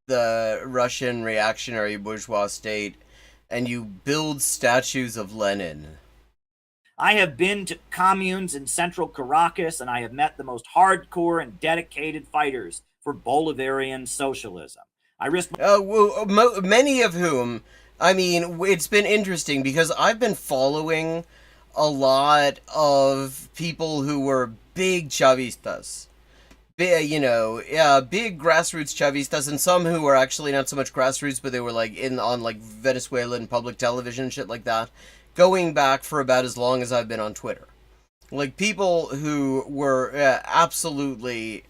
the Russian reactionary bourgeois state and you build statues of Lenin. I have been to communes in central Caracas, and I have met the most hardcore and dedicated fighters for Bolivarian socialism. I risk Many of whom, I mean, it's been interesting because I've been following a lot of people who were big Chavistas. Big, big grassroots Chavistas, and some who were actually not so much grassroots, but they were like on like Venezuelan public television and shit like that, going back for about as long as I've been on Twitter. Like people who were absolutely,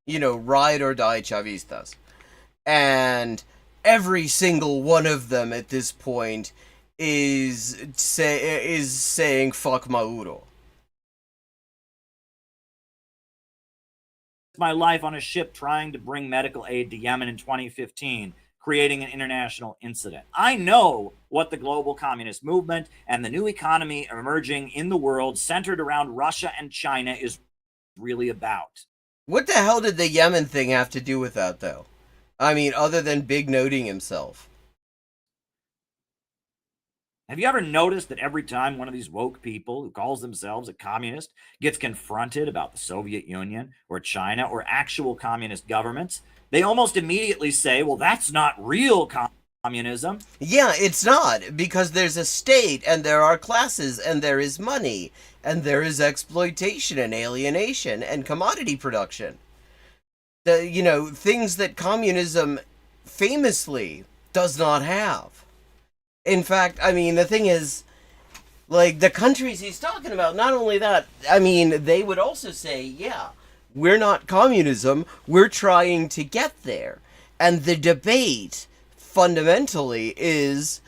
ride or die Chavistas, and every single one of them at this point is saying fuck Maduro. my life on a ship trying to bring medical aid to Yemen in 2015, creating an international incident. I know what the global communist movement and the new economy emerging in the world centered around Russia and China is really about. What the hell did the Yemen thing have to do with that, though? I mean, other than big noting himself. Have you ever noticed that every time one of these woke people who calls themselves a communist gets confronted about the Soviet Union or China or actual communist governments, they almost immediately say, well, that's not real communism. Yeah, it's not, because there's a state, and there are classes, and there is money, and there is exploitation and alienation and commodity production. Things that communism famously does not have. In fact, I mean, the thing is, like, the countries he's talking about, not only that, I mean, they would also say, yeah, we're not communism, we're trying to get there. And the debate, fundamentally, is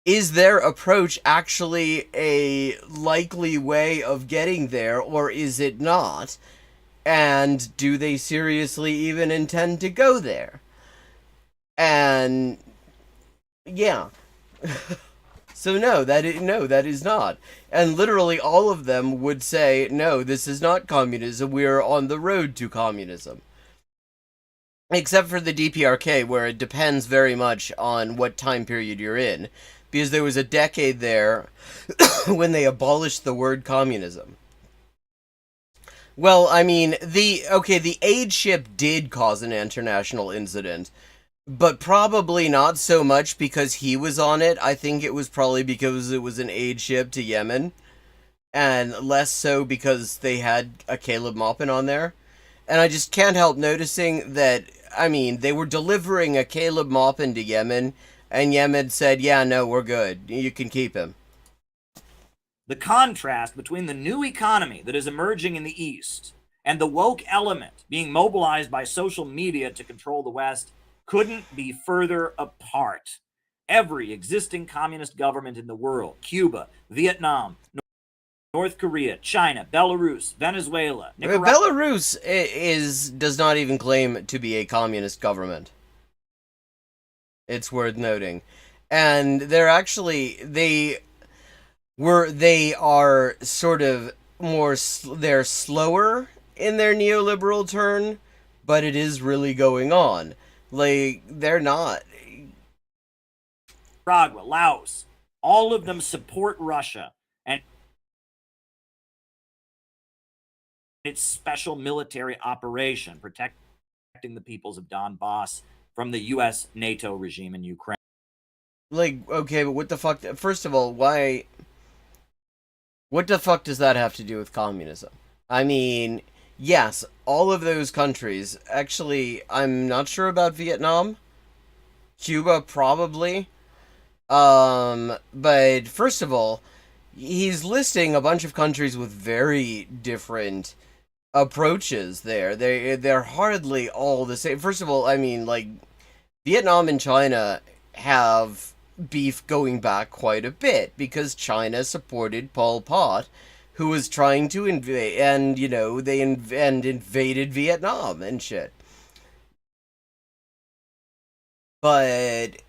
their approach actually a likely way of getting there, or is it not? And do they seriously even intend to go there? And, yeah. So no, that is not. And literally all of them would say, no, this is not communism, we are on the road to communism. Except for the DPRK, where it depends very much on what time period you're in. Because there was a decade there when they abolished the word communism. Well, I mean, the aid ship did cause an international incident. But probably not so much because he was on it. I think it was probably because it was an aid ship to Yemen. And less so because they had a Caleb Maupin on there. And I just can't help noticing that, I mean, they were delivering a Caleb Maupin to Yemen. And Yemen said, yeah, no, we're good. You can keep him. The contrast between the new economy that is emerging in the East and the woke element being mobilized by social media to control the West couldn't be further apart. Every existing communist government in the world, Cuba, Vietnam, North Korea, China, Belarus, Venezuela, Nicaragua. Belarus does not even claim to be a communist government. It's worth noting. And they're actually, they are sort of more, they're slower in their neoliberal turn, but it is really going on. Like, they're not. Nicaragua, Laos, all of them support Russia and its special military operation protecting the peoples of Donbass from the U.S. NATO regime in Ukraine. Like, okay, but what the fuck? First of all, why? What the fuck does that have to do with communism? I mean, yes, all of those countries. Actually, I'm not sure about Vietnam. Cuba, probably. But first of all, he's listing a bunch of countries with very different approaches there. They're hardly all the same. First of all, I mean, like, Vietnam and China have beef going back quite a bit because China supported Pol Pot, who was trying to invade, and they invaded Vietnam and shit. But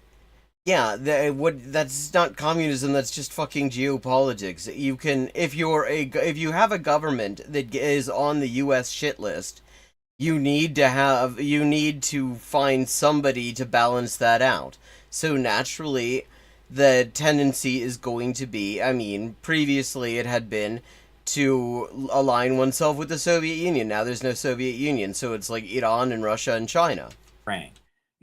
yeah, that's not communism. That's just fucking geopolitics. You can, if you have a government that is on the U.S. shit list, you need to find somebody to balance that out. So naturally, the tendency is going to be, I mean, previously it had been to align oneself with the Soviet Union. Now there's no Soviet Union, so it's like Iran and Russia and China. Ukraine.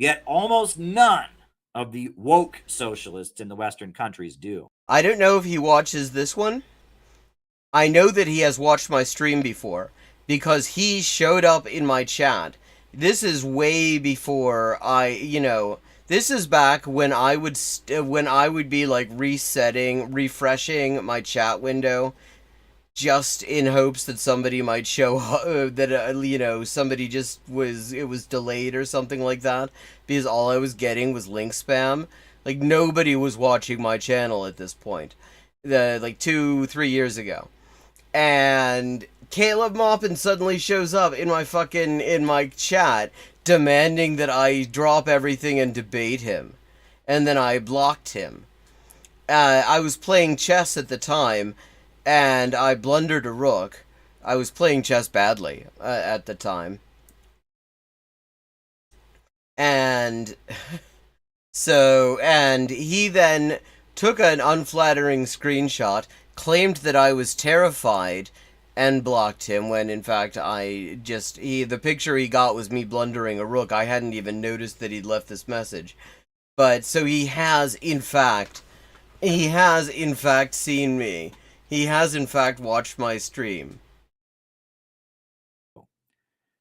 Yet almost none of the woke socialists in the Western countries do. I don't know if he watches this one. I know that he has watched my stream before because he showed up in my chat. This is way before this is back when I would be like refreshing my chat window just in hopes that somebody might show that somebody just was delayed or something like that, because all I was getting was link spam. Like, nobody was watching my channel at this point, like 2-3 years ago. And Caleb Maupin suddenly shows up in my chat demanding that I drop everything and debate him, and then I blocked him. I was playing chess at the time, and I blundered a rook. I was playing chess badly at the time. And and he then took an unflattering screenshot, claimed that I was terrified, and blocked him, when in fact the picture he got was me blundering a rook. I hadn't even noticed that he'd left this message. But so he has in fact seen me. He has in fact watched my stream.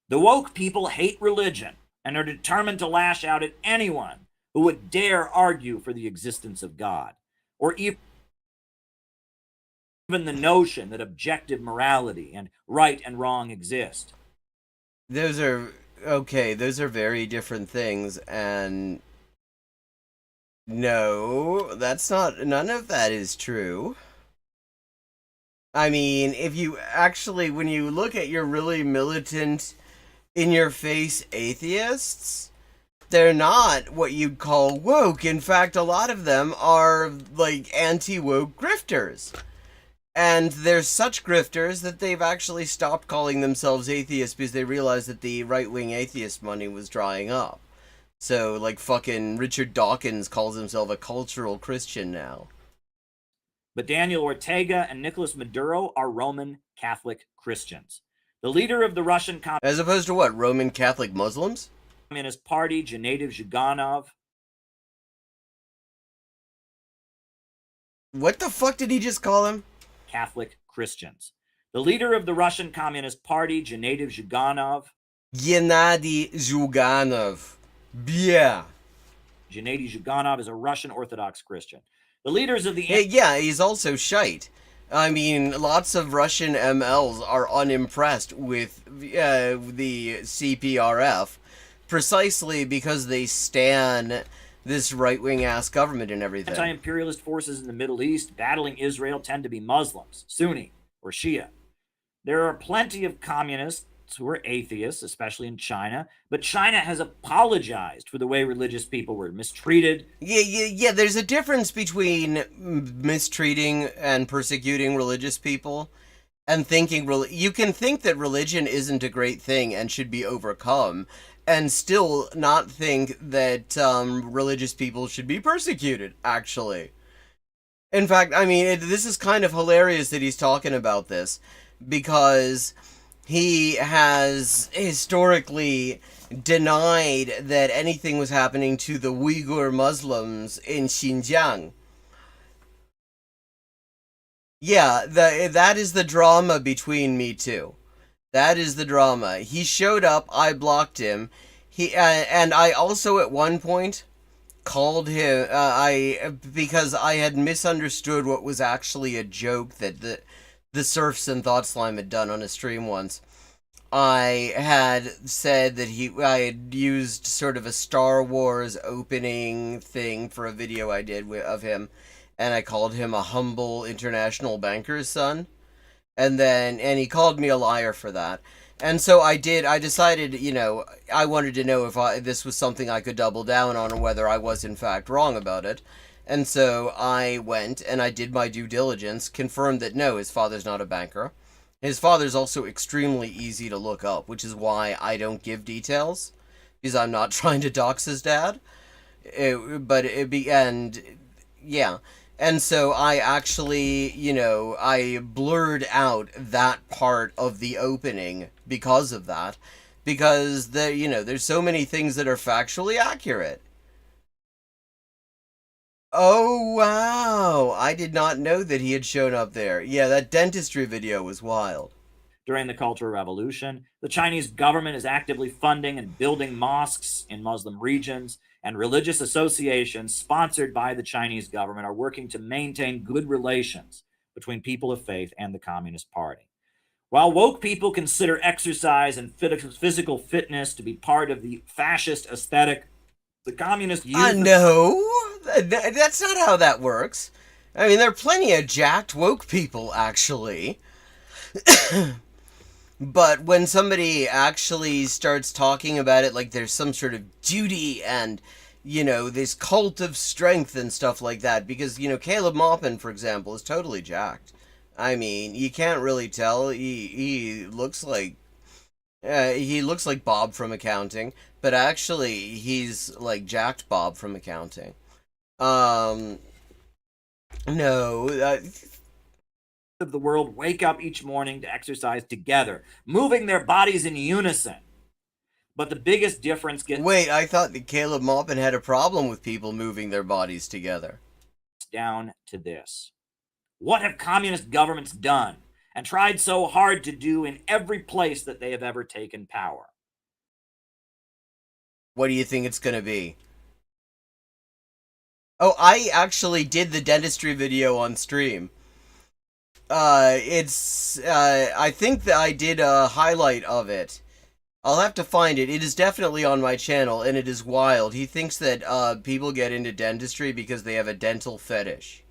The woke people hate religion and are determined to lash out at anyone who would dare argue for the existence of God, or even the notion that objective morality and right and wrong exist. Those are very different things, and no, none of that is true. I mean, when you look at your really militant, in-your-face atheists, they're not what you'd call woke. In fact, a lot of them are, like, anti-woke grifters. And they're such grifters that they've actually stopped calling themselves atheists because they realized that the right-wing atheist money was drying up. So, like, fucking Richard Dawkins calls himself a cultural Christian now. But Daniel Ortega and Nicolas Maduro are Roman Catholic Christians. The leader of the Russian As opposed to what, Roman Catholic Muslims? Communist Party, Gennady Zyuganov. What the fuck did he just call him? Catholic Christians. The leader of the Russian Communist Party, Gennady Zyuganov. Gennady Zyuganov. Yeah. Gennady Zyuganov is a Russian Orthodox Christian. The leaders of the... Yeah, he's also shite. I mean, lots of Russian MLs are unimpressed with the CPRF precisely because they stan this right-wing ass government and everything. Anti-imperialist forces in the Middle East battling Israel tend to be Muslims, Sunni, or Shia. There are plenty of communists who are atheists, especially in China, but China has apologized for the way religious people were mistreated. Yeah, there's a difference between mistreating and persecuting religious people and thinking... You can think that religion isn't a great thing and should be overcome, and still not think that religious people should be persecuted, actually. In fact, I mean, this is kind of hilarious that he's talking about this, because he has historically denied that anything was happening to the Uyghur Muslims in Xinjiang. Yeah, that is the drama between me two. That is the drama. He showed up, I blocked him. And I also at one point called him, because I had misunderstood what was actually a joke that the Surfs and Thought Slime had done on a stream once. I had said that I had used sort of a Star Wars opening thing for a video I did of him, and I called him a humble international banker's son. And he called me a liar for that. And so I decided, I wanted to know if this was something I could double down on, or whether I was in fact wrong about it. And so I went and I did my due diligence, confirmed that no, his father's not a banker. His father's also extremely easy to look up, which is why I don't give details, because I'm not trying to dox his dad. And so I actually, I blurred out that part of the opening because of that. because there's so many things that are factually accurate. Oh wow, I did not know that he had shown up there. Yeah, that dentistry video was wild. During the Cultural Revolution, the Chinese government is actively funding and building mosques in Muslim regions, and religious associations sponsored by the Chinese government are working to maintain good relations between people of faith and the Communist Party. While woke people consider exercise and physical fitness to be part of the fascist aesthetic, the communists use No, that's not how that works. I mean, there are plenty of jacked woke people, actually. But when somebody actually starts talking about it like there's some sort of duty and, this cult of strength and stuff like that, because, Caleb Maupin, for example, is totally jacked. I mean, you can't really tell. He looks like Bob from accounting, but actually he's like jacked Bob from accounting. No, of the world wake up each morning to exercise together, moving their bodies in unison. But the biggest difference gets wait, I thought that Caleb Maupin had a problem with people moving their bodies together. Down to this. What have communist governments done and tried so hard to do in every place that they have ever taken power? What do you think it's going to be? Oh, I actually did the dentistry video on stream. I think that I did a highlight of it. I'll have to find it. It is definitely on my channel, and it is wild. He thinks that people get into dentistry because they have a dental fetish.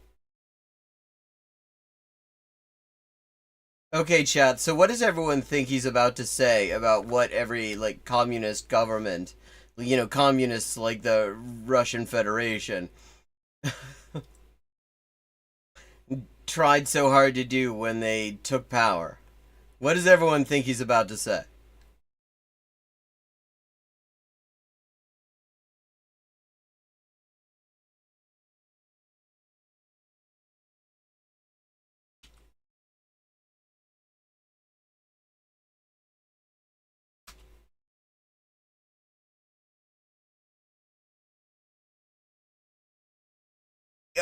Okay, chat, so what does everyone think he's about to say about what every, communist government, communists like the Russian Federation, tried so hard to do when they took power? What does everyone think he's about to say?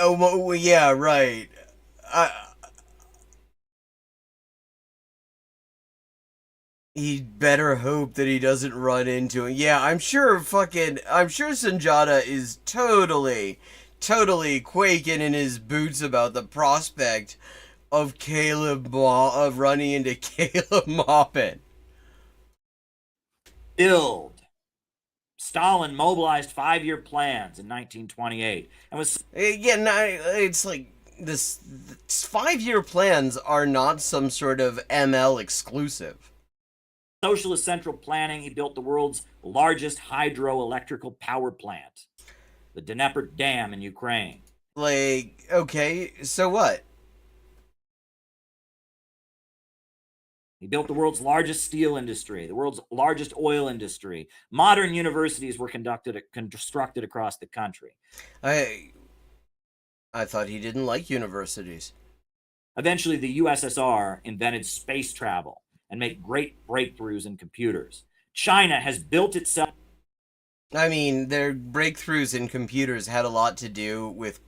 Oh, well, yeah, right. He better hope that he doesn't run into it. Yeah, I'm sure Sanjata is totally quaking in his boots about the prospect of of running into Caleb Maupin. Build. Stalin mobilized 5-year plans in 1928 and was it's like this 5-year plans are not some sort of ML exclusive. socialist central planning. He built the world's largest hydroelectrical power plant, the Dnepr Dam in Ukraine. Okay, so what? He built the world's largest steel industry, the world's largest oil industry. Modern universities were constructed across the country. I thought he didn't like universities. Eventually, the USSR invented space travel and made great breakthroughs in computers. China has built itself. I mean, their breakthroughs in computers had a lot to do with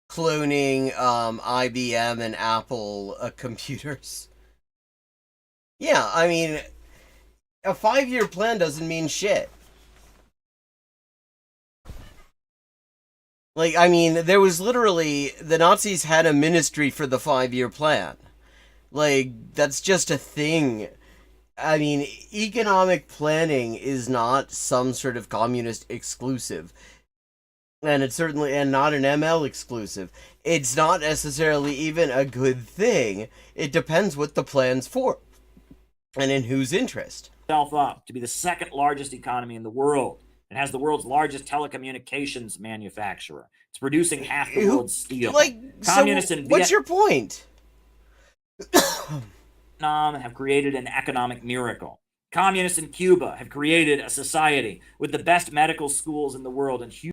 cloning IBM and Apple computers. Yeah, I mean, a 5-year plan doesn't mean shit. I mean, there was literally, the Nazis had a ministry for the 5-year plan. That's just a thing. I mean, economic planning is not some sort of communist exclusive. And it's certainly, and not an ML exclusive. It's not necessarily even a good thing. It depends what the plan's for. And in whose interest. Up to be the second largest economy in the world. It has the world's largest telecommunications manufacturer. It's producing half the world's steel. Communists in what's your point? Vietnam have created an economic miracle. Communists in Cuba have created a society with the best medical schools in the world and huge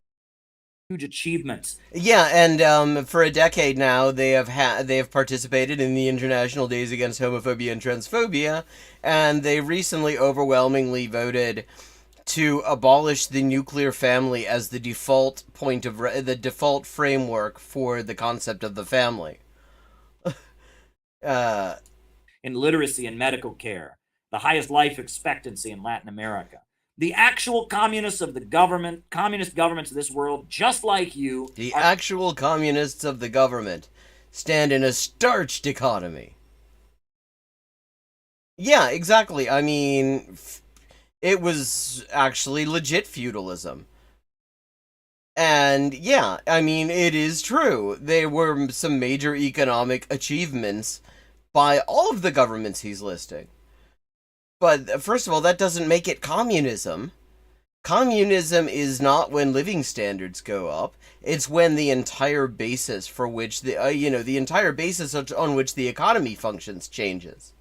huge achievements. Yeah, and for a decade now, they have participated in the International Days Against Homophobia and Transphobia, and they recently overwhelmingly voted to abolish the nuclear family as the default the default framework for the concept of the family. uh, In literacy and medical care, the highest life expectancy in Latin America. The actual communists of the government, communist governments of this world, just like you, the actual communists of the government stand in a starch dichotomy. Yeah, exactly. I mean, it was actually legit feudalism. And yeah, I mean, it is true. There were some major economic achievements by all of the governments he's listing. But first of all, that doesn't make it communism. Communism is not when living standards go up. It's when the entire basis for which the entire basis on which the economy functions changes.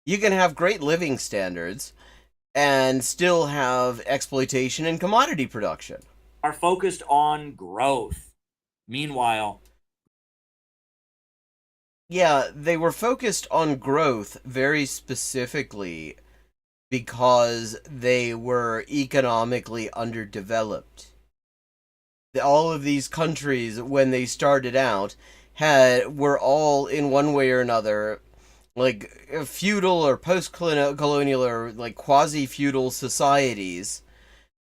You can have great living standards and still have exploitation and commodity production. are focused on growth. Meanwhile, Yeah, they were focused on growth very specifically because they were economically underdeveloped. All of these countries, when they started out, were all in one way or another like feudal or post-colonial or like quasi-feudal societies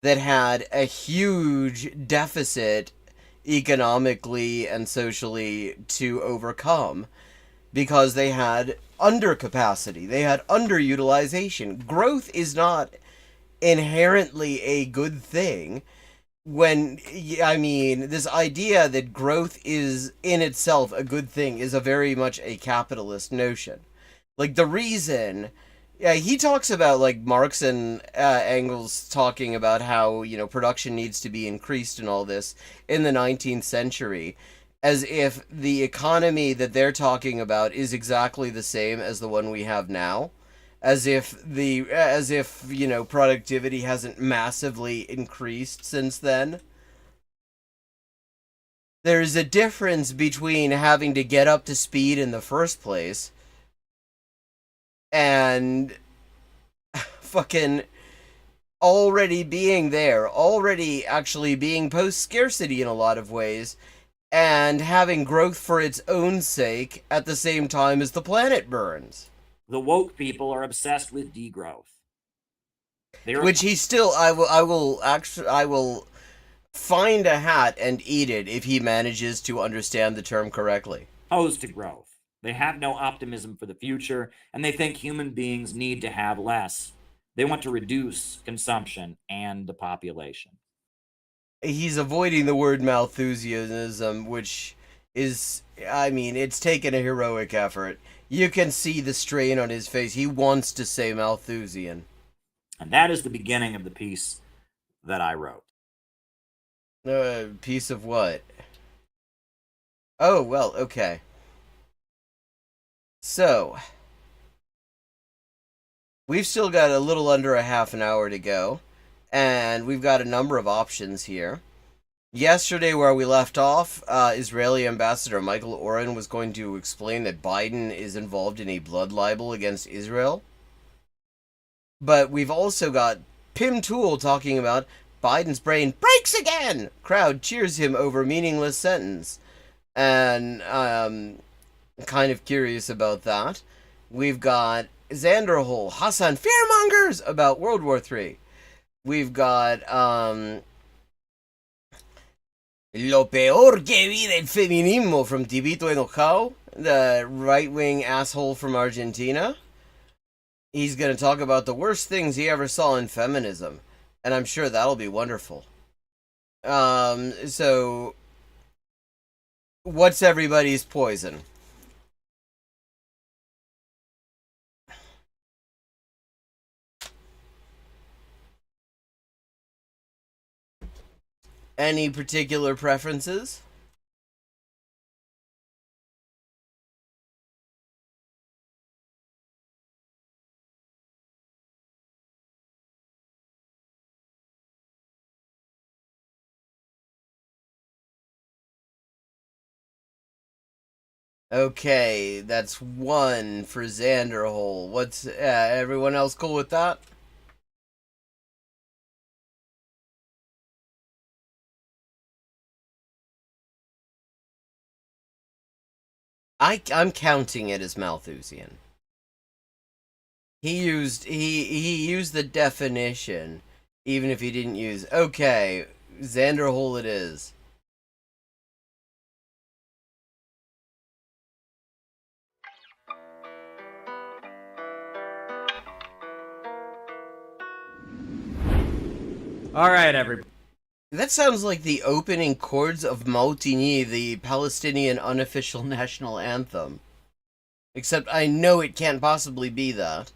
that had a huge deficit economically and socially to overcome because they had undercapacity, they had underutilization. Growth is not inherently a good thing. I mean, this idea that growth is in itself a good thing is a very much a capitalist notion. Like, the reason. Yeah, he talks about, like, Marx and Engels talking about how, production needs to be increased and all this in the 19th century, as if the economy that they're talking about is exactly the same as the one we have now. As if productivity hasn't massively increased since then. There's a difference between having to get up to speed in the first place and fucking already being there, already actually being post scarcity in a lot of ways, and having growth for its own sake at the same time as the planet burns. the woke people are obsessed with degrowth. Which he still, I will find a hat and eat it if he manages to understand the term correctly. opposed to growth. They have no optimism for the future, and they think human beings need to have less. They want to reduce consumption and the population. He's avoiding the word Malthusianism, which is, I mean, it's taken a heroic effort. You can see the strain on his face. He wants to say Malthusian. And that is the beginning of the piece that I wrote. Piece of what? Oh, well, okay. So, we've still got a little under a half an hour to go, and we've got a number of options here. Yesterday, where we left off, Israeli Ambassador Michael Oren was going to explain that Biden is involved in a blood libel against Israel. But we've also got Pim Tool talking about Biden's brain breaks again! Crowd cheers him over meaningless sentence. And kind of curious about that. We've got Xanderhole, Hassan Fearmongers about World War III. We've got Lo peor que vi del feminismo from Tibito Enojao, the right-wing asshole from Argentina. He's going to talk about the worst things he ever saw in feminism, and I'm sure that'll be wonderful. So, what's everybody's poison? Any particular preferences? Okay, that's one for Xanderhole. What's everyone else cool with that? I'm counting it as Malthusian. He used the definition, even if he didn't use. Okay, Xanderhole it is. All right, everybody. That sounds like the opening chords of Mautini, the Palestinian unofficial national anthem. Except I know it can't possibly be that.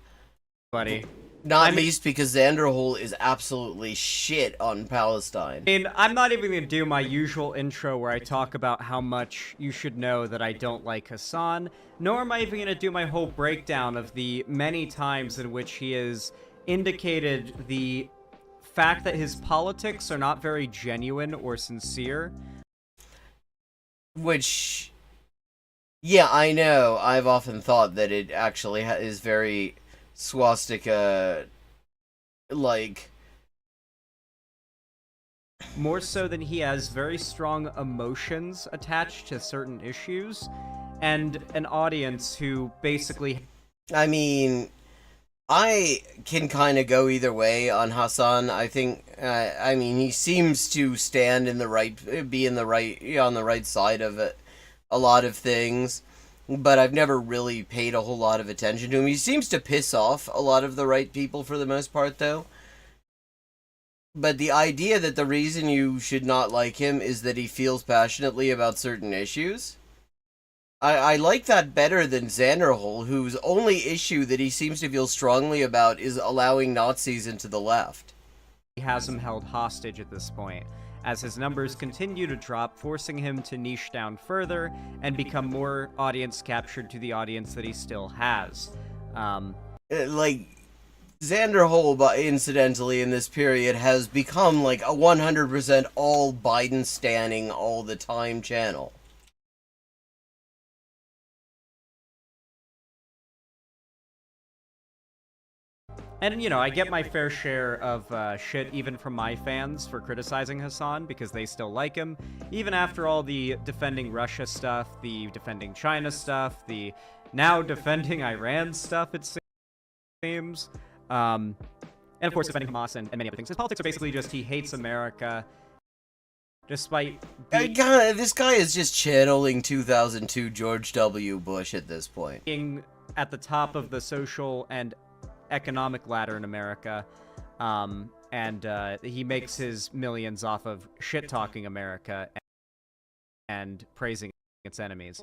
Not least because Xanderhole is absolutely shit on Palestine. I mean, I'm not even going to do my usual intro where I talk about how much you should know that I don't like Hassan, nor am I even going to do my whole breakdown of the many times in which he has indicated the fact that his politics are not very genuine or sincere. Which, yeah, I know. I've often thought that it actually is very swastika, like... More so than he has very strong emotions attached to certain issues, and an audience who basically... I mean, I can kind of go either way on Hassan. I think, I mean, he seems to stand in the right, be in the right, on the right side of it, a lot of things, but I've never really paid a whole lot of attention to him. He seems to piss off a lot of the right people for the most part, though. But the idea that the reason you should not like him is that he feels passionately about certain issues, I like that better than Xanderhole, whose only issue that he seems to feel strongly about is allowing Nazis into the left. He has him held hostage at this point, as his numbers continue to drop, forcing him to niche down further and become more audience captured to the audience that he still has. Like, Xanderhole, incidentally, in this period, has become like a 100% all Biden-standing all the time channel. And, you know, I get my fair share of shit even from my fans for criticizing Hassan because they still like him. Even after all the defending Russia stuff, the defending China stuff, the now defending Iran stuff, it seems. And, of course, defending Hamas and many other things. His politics are basically just he hates America, despite... This guy is just channeling 2002 George W. Bush at this point. Being at the top of the social and economic ladder in America, and he makes his millions off of shit-talking America and praising its enemies.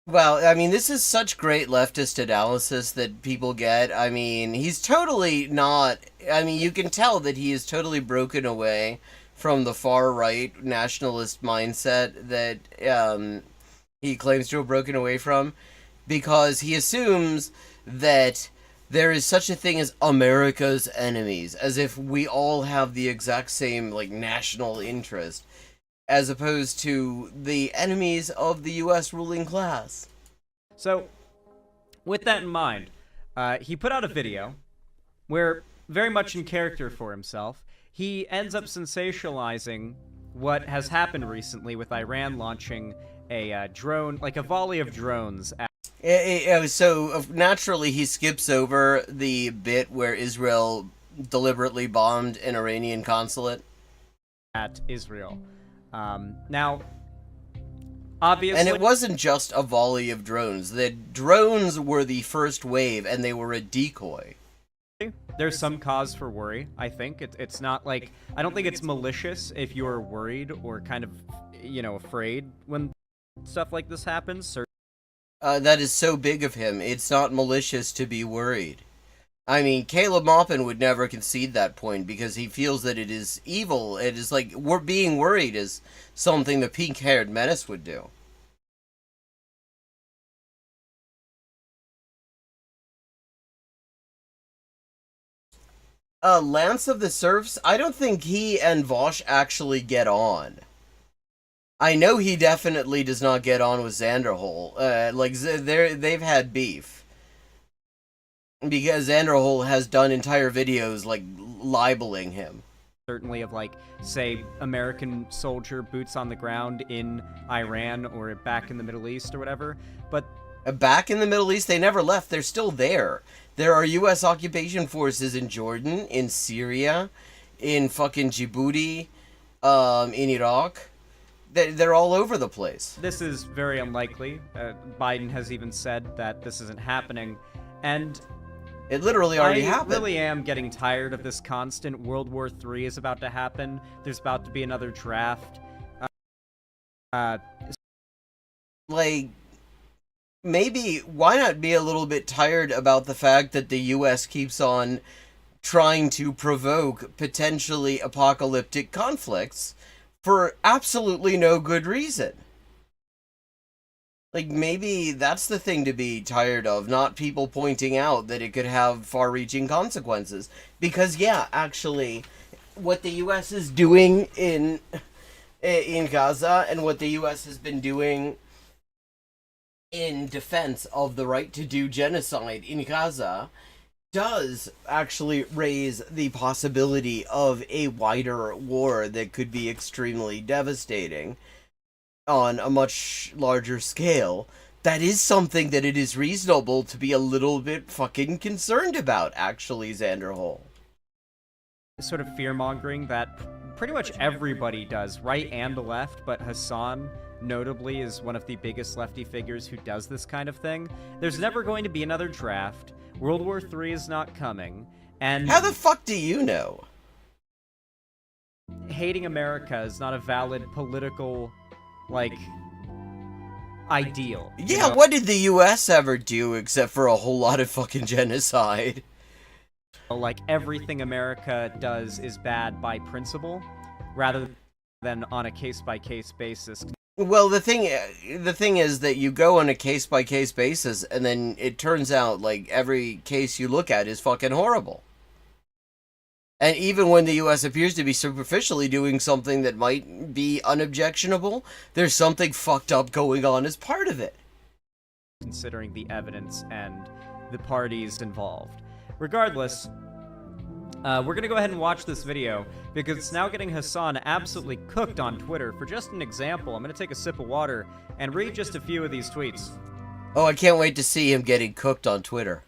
Well, I mean, this is such great leftist analysis that people get. I mean, he's totally not... I mean, you can tell that he is totally broken away from the far-right nationalist mindset that he claims to have broken away from, because he assumes that there is such a thing as America's enemies, as if we all have the exact same, like, national interest, as opposed to the enemies of the U.S. ruling class. So, with that in mind, he put out a video where, very much in character for himself, he ends up sensationalizing what has happened recently with Iran launching a drone, like a volley of drones at... So naturally he skips over the bit where Israel deliberately bombed an Iranian consulate at Israel. Now, obviously... And it wasn't just a volley of drones. The drones were the first wave, and they were a decoy. There's some cause for worry, I think. It's not like... I don't think it's malicious if you're worried or kind of, you know, afraid when stuff like this happens. That is so big of him. It's not malicious to be worried. I mean, Caleb Maupin would never concede that point because he feels that it is evil. It is like, being worried is something the pink-haired menace would do. Lance of the Serfs, I don't think he and Vosh actually get on. I know he definitely does not get on with Xanderhole. They've had beef because Xanderhole has done entire videos like libeling him. Certainly of, like, say, American soldier boots on the ground in Iran or back in the Middle East or whatever. But back in the Middle East, they never left. They're still there. There are U.S. occupation forces in Jordan, in Syria, in fucking Djibouti, in Iraq. They're all over the place. this is very unlikely. Biden has even said that this isn't happening. And It literally already I happened. really am getting tired of this constant World War III is about to happen. There's about to be another draft. Like, maybe, why not be a little bit tired about the fact that the U.S. keeps on trying to provoke potentially apocalyptic conflicts for absolutely no good reason? Like, maybe that's the thing to be tired of, not people pointing out that it could have far-reaching consequences. Because, yeah, actually, what the U.S. is doing in Gaza and what the U.S. has been doing in defense of the right to do genocide in Gaza does actually raise the possibility of a wider war that could be extremely devastating on a much larger scale. That is something that it is reasonable to be a little bit fucking concerned about, actually, Xanderhole. Sort of fear-mongering that pretty much everybody does, right and left, but Hassan notably is one of the biggest lefty figures who does this kind of thing. There's never going to be another draft. World War III is not coming. And How the fuck do you know? hating America is not a valid political, like, ideal. you Yeah, know? what did the U.S. ever do except for a whole lot of fucking genocide? Like, everything America does is bad by principle, rather than on a case-by-case basis. Well, the thing is that you go on a case-by-case basis, and then it turns out, like, every case you look at is fucking horrible. And even when the U.S. appears to be superficially doing something that might be unobjectionable, there's something fucked up going on as part of it. Considering the evidence and the parties involved. Regardless, we're going to go ahead and watch this video, because it's now getting Hassan absolutely cooked on Twitter. For just an example, I'm going to take a sip of water and read just a few of these tweets. Oh, I can't wait to see him getting cooked on Twitter.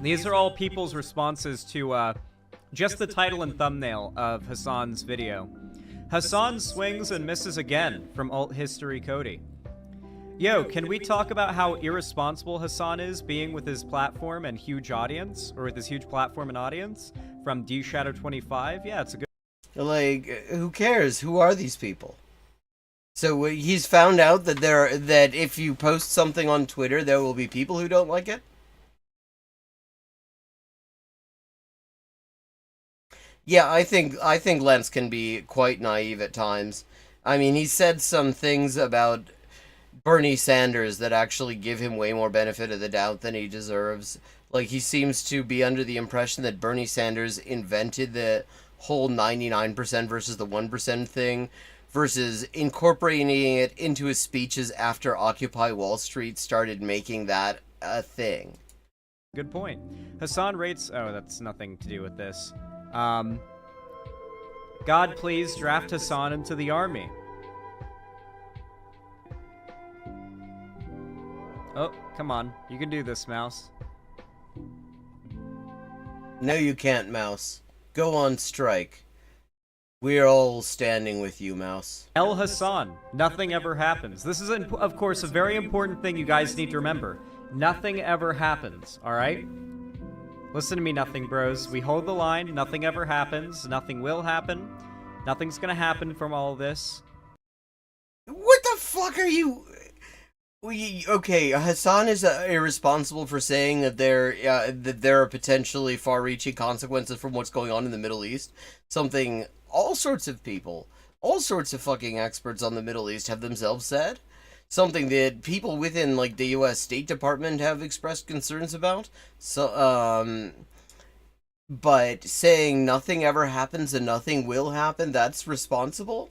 These are all people's responses to just the title and thumbnail of Hassan's video. Hassan swings and misses again, from Alt History Cody. Yo, can we talk about how irresponsible Hassan is being with his platform and huge audience? Or with his huge platform and audience? From DShadow25? Yeah, it's a good... Like, who cares? Who are these people? So he's found out that that if you post something on Twitter, there will be people who don't like it? Yeah, I think Lentz can be quite naive at times. I mean, he said some things about Bernie Sanders that actually give him way more benefit of the doubt than he deserves. Like, he seems to be under the impression that Bernie Sanders invented the whole 99% versus the 1% thing, versus incorporating it into his speeches after Occupy Wall Street started making that a thing. Good point. Hassan rates... Oh, that's nothing to do with this. God, please draft Hassan into the army. Oh, come on. You can do this, Mouse. No, you can't, Mouse. Go on strike. We're all standing with you, Mouse. El Hassan. Nothing ever happens. This is, of course, a very important thing you guys need to remember. Nothing ever happens, alright? Listen to me, Nothing Bros. We hold the line. Nothing ever happens. Nothing will happen. Nothing's gonna happen from all of this. What the fuck are you... Okay, Hassan is irresponsible for saying that there are potentially far-reaching consequences from what's going on in the Middle East. Something all sorts of people, all sorts of fucking experts on the Middle East have themselves said. Something that people within, like, the U.S. State Department have expressed concerns about. So, but saying nothing ever happens and nothing will happen, that's responsible?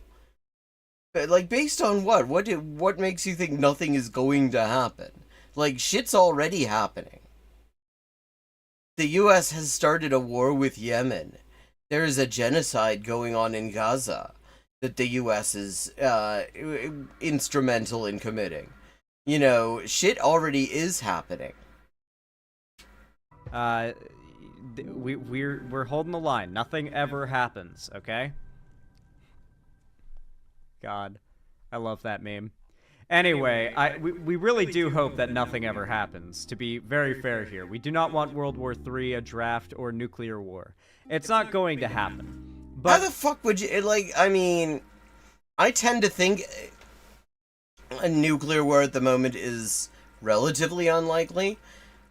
But, like, based on what? What makes you think nothing is going to happen? Like, shit's already happening. The US has started a war with Yemen. There is a genocide going on in Gaza that the US is instrumental in committing. You know, shit already is happening. We're holding the line. Nothing ever happens, okay? God, I love that meme. Anyway, we really do hope that nothing ever happens. To be very fair here, we do not want World War III, a draft, or nuclear war. It's not going to happen. But how the fuck would you, like, I mean, I tend to think a nuclear war at the moment is relatively unlikely.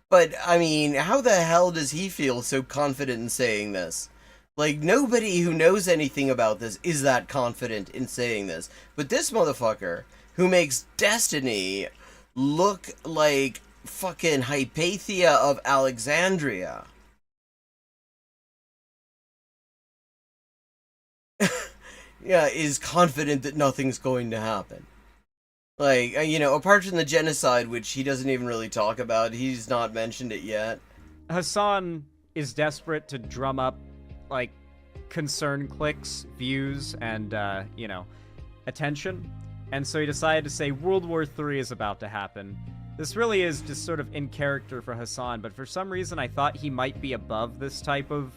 But, I mean, how the hell does he feel so confident in saying this? Like, nobody who knows anything about this is that confident in saying this. But this motherfucker, who makes Destiny look like fucking Hypatia of Alexandria. Yeah, is confident that nothing's going to happen. Like, you know, apart from the genocide, which he doesn't even really talk about, he's not mentioned it yet. Hassan is desperate to drum up, like, concern clicks, views, and, you know, attention. And so he decided to say World War III is about to happen. This really is just sort of in character for Hassan, but for some reason I thought he might be above this type of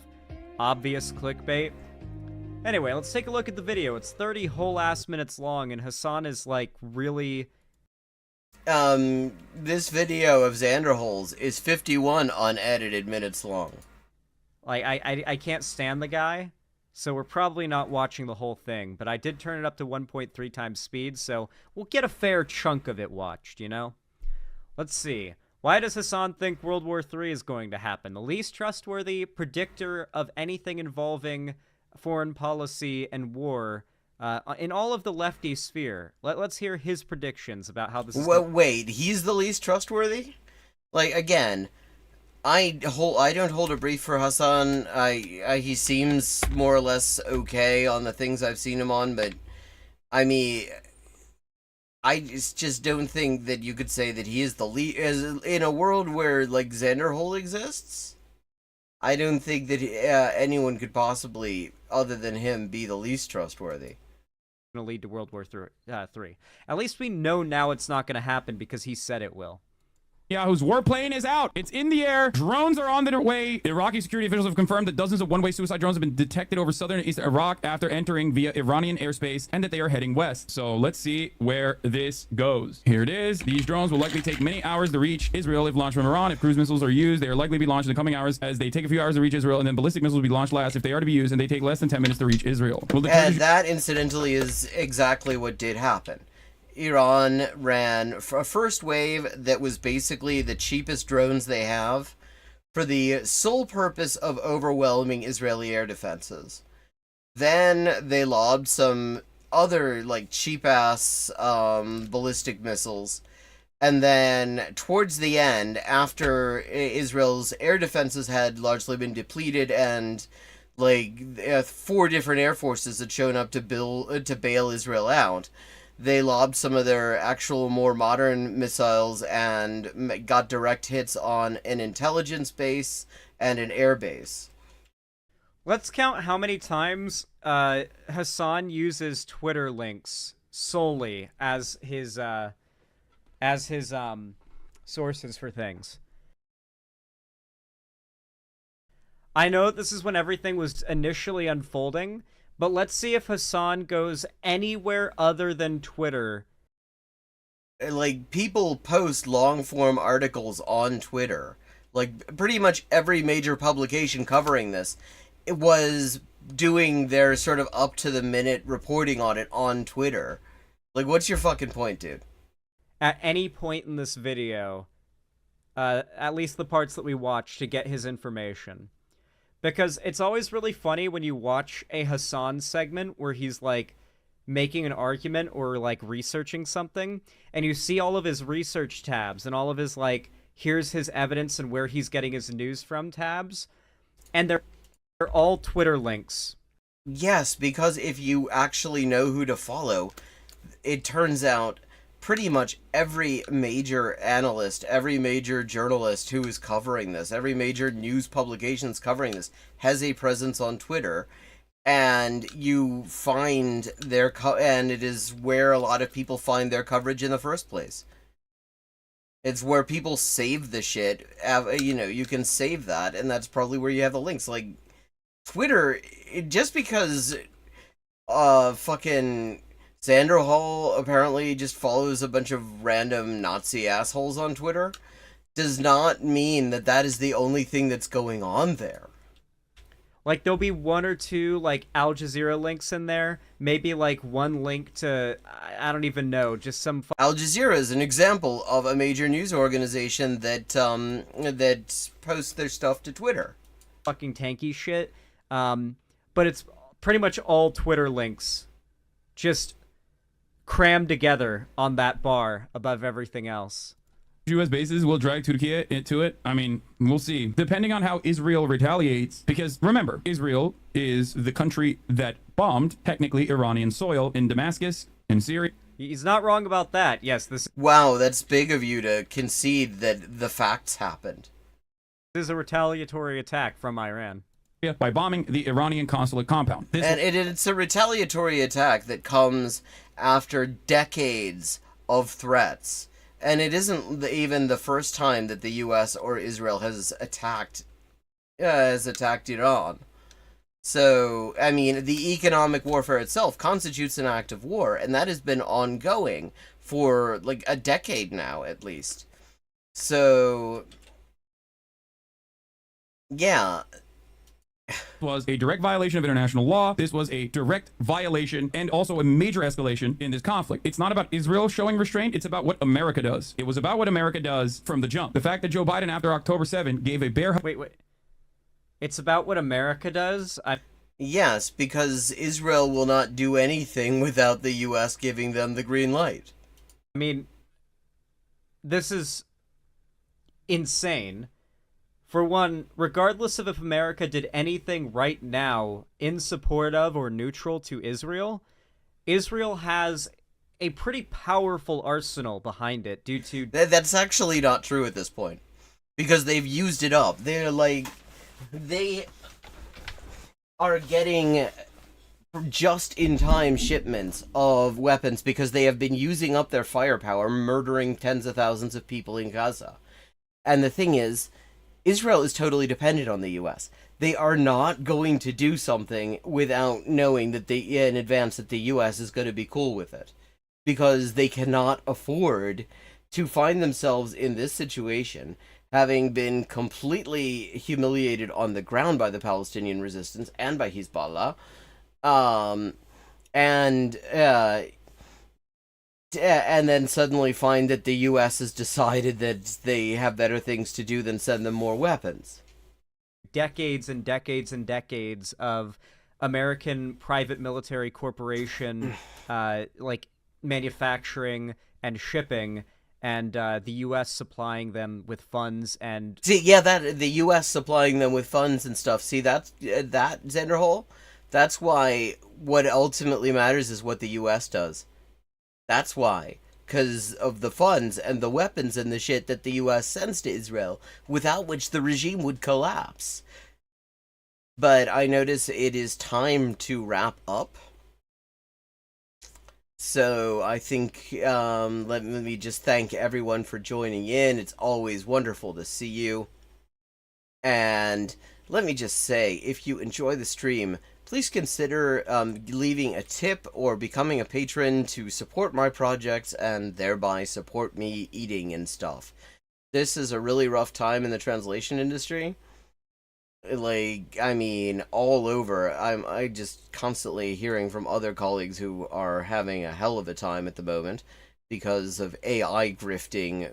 obvious clickbait. Anyway, let's take a look at the video. It's 30 whole ass minutes long, and Hassan is, like, really... This video of Xanderholes is 51 unedited minutes long. Like, I can't stand the guy, so we're probably not watching the whole thing, but I did turn it up to 1.3 times speed, so we'll get a fair chunk of it watched, you know? Let's see. Why does Hassan think World War III is going to happen? The least trustworthy predictor of anything involving foreign policy and war in all of the lefty sphere. Let's hear his predictions about how this is... Wait, he's the least trustworthy? Like, again, I don't hold a brief for Hassan. He seems more or less okay on the things I've seen him on, but I mean, I just don't think that you could say that he is the least... In a world where, like, Xanderhole exists, I don't think that anyone could possibly, other than him, be the least trustworthy. Going to lead to World War III. At least we know now it's not going to happen because he said it will. Whose warplane is out. It's in the air. Drones are on their way. Iraqi security officials have confirmed that dozens of one-way suicide drones have been detected over southern and eastern Iraq after entering via Iranian airspace, and that they are heading west. So let's see where this goes. Here it is. These drones will likely take many hours to reach Israel if launched from Iran. If cruise missiles are used, they are likely to be launched in the coming hours, as they take a few hours to reach Israel, and then ballistic missiles will be launched last if they are to be used, and they take less than 10 minutes to reach Israel. And that, incidentally, is exactly what did happen. Iran ran a first wave that was basically the cheapest drones they have for the sole purpose of overwhelming Israeli air defenses. Then they lobbed some other, like, cheap-ass ballistic missiles. And then, towards the end, after Israel's air defenses had largely been depleted and, like, 4 different air forces had shown up to bail Israel out, they lobbed some of their actual more modern missiles and got direct hits on an intelligence base and an air base. Let's count how many times Hassan uses Twitter links solely as his sources for things. I know this is when everything was initially unfolding, but let's see if Hassan goes anywhere other than Twitter. Like, people post long-form articles on Twitter. Like, pretty much every major publication covering this, it was doing their sort of up-to-the-minute reporting on it on Twitter. Like, what's your fucking point, dude? At any point in this video, at least the parts that we watched, to get his information. Because it's always really funny when you watch a Hassan segment where he's, like, making an argument or, like, researching something, and you see all of his research tabs and all of his, like, here's his evidence and where he's getting his news from tabs, and they're They're all Twitter links. Yes, because if you actually know who to follow, it turns out pretty much every major analyst, every major journalist who is covering this, every major news publications covering this has a presence on Twitter, and you find their and it is where a lot of people find their coverage in the first place. It's where people save the shit. You can save that, and that's probably where you have the links. Like Twitter, just because fucking Xander Hall apparently just follows a bunch of random Nazi assholes on Twitter does not mean that that is the only thing that's going on there. Like, there'll be one or two, like, Al Jazeera links in there. Maybe, like, one link to, I don't even know, just some... Al Jazeera is an example of a major news organization that posts their stuff to Twitter. Fucking tanky shit. But it's pretty much all Twitter links. Just crammed together on that bar above everything else. U.S. bases will drag Turkey into it. I mean, we'll see. Depending on how Israel retaliates, because remember, Israel is the country that bombed, technically, Iranian soil in Damascus, in Syria. He's not wrong about that. Yes, this Wow, that's big of you to concede that the facts happened. is a retaliatory attack from Iran. By bombing the Iranian consulate compound. It's a retaliatory attack that comes after decades of threats. And it isn't even the first time that the U.S. or Israel has attacked Iran. So, I mean, the economic warfare itself constitutes an act of war, and that has been ongoing for, like, a decade now, at least. So, yeah. Was a direct violation of international law. This was a direct violation and also a major escalation in this conflict. It's not about Israel showing restraint. It's about what America does. It was about what America does from the jump. The fact that Joe Biden, after October 7, gave a bare... Wait. It's about what America does? Yes, because Israel will not do anything without the U.S. giving them the green light. I mean, this is insane. For one, regardless of if America did anything right now in support of or neutral to Israel, Israel has a pretty powerful arsenal behind it due to... That's actually not true at this point. Because they've used it up. They are getting just-in-time shipments of weapons because they have been using up their firepower, murdering tens of thousands of people in Gaza. And the thing is, Israel is totally dependent on the U.S. They are not going to do something without knowing that in advance that the U.S. is going to be cool with it. Because they cannot afford to find themselves in this situation, having been completely humiliated on the ground by the Palestinian resistance and by Hezbollah, and then suddenly find that the U.S. has decided that they have better things to do than send them more weapons. Decades and decades and decades of American private military corporation, like manufacturing and shipping, and the U.S. supplying them with funds and... See, yeah, that the U.S. supplying them with funds and stuff. See, that Xander Hole? That's why what ultimately matters is what the U.S. does. That's why. Because of the funds and the weapons and the shit that the U.S. sends to Israel, without which the regime would collapse. But I notice it is time to wrap up. So I think let me just thank everyone for joining in. It's always wonderful to see you. And let me just say, if you enjoy the stream, please consider leaving a tip or becoming a patron to support my projects and thereby support me eating and stuff. This is a really rough time in the translation industry. Like, I mean, all over. I just constantly hearing from other colleagues who are having a hell of a time at the moment because of AI grifting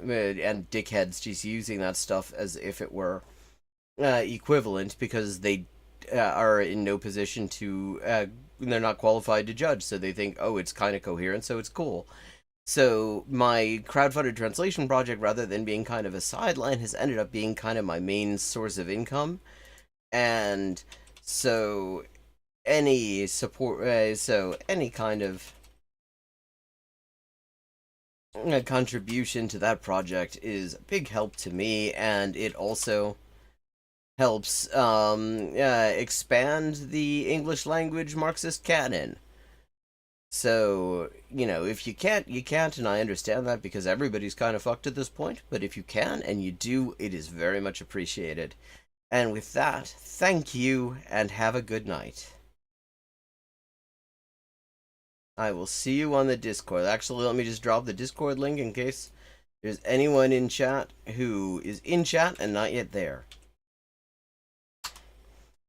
and dickheads just using that stuff as if it were equivalent, because they are in no position to, they're not qualified to judge, so they think, oh, it's kind of coherent, so it's cool. So my crowdfunded translation project, rather than being kind of a sideline, has ended up being kind of my main source of income. And So any support, so any kind of contribution to that project is a big help to me, and it also helps expand the English language Marxist canon. So, you know, if you can't, you can't, and I understand that because everybody's kind of fucked at this point, but if you can, and you do, it is very much appreciated. And with that, thank you, and have a good night. I will see you on the Discord. Actually, let me just drop the Discord link in case there's anyone in chat who is in chat and not yet there.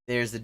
There's the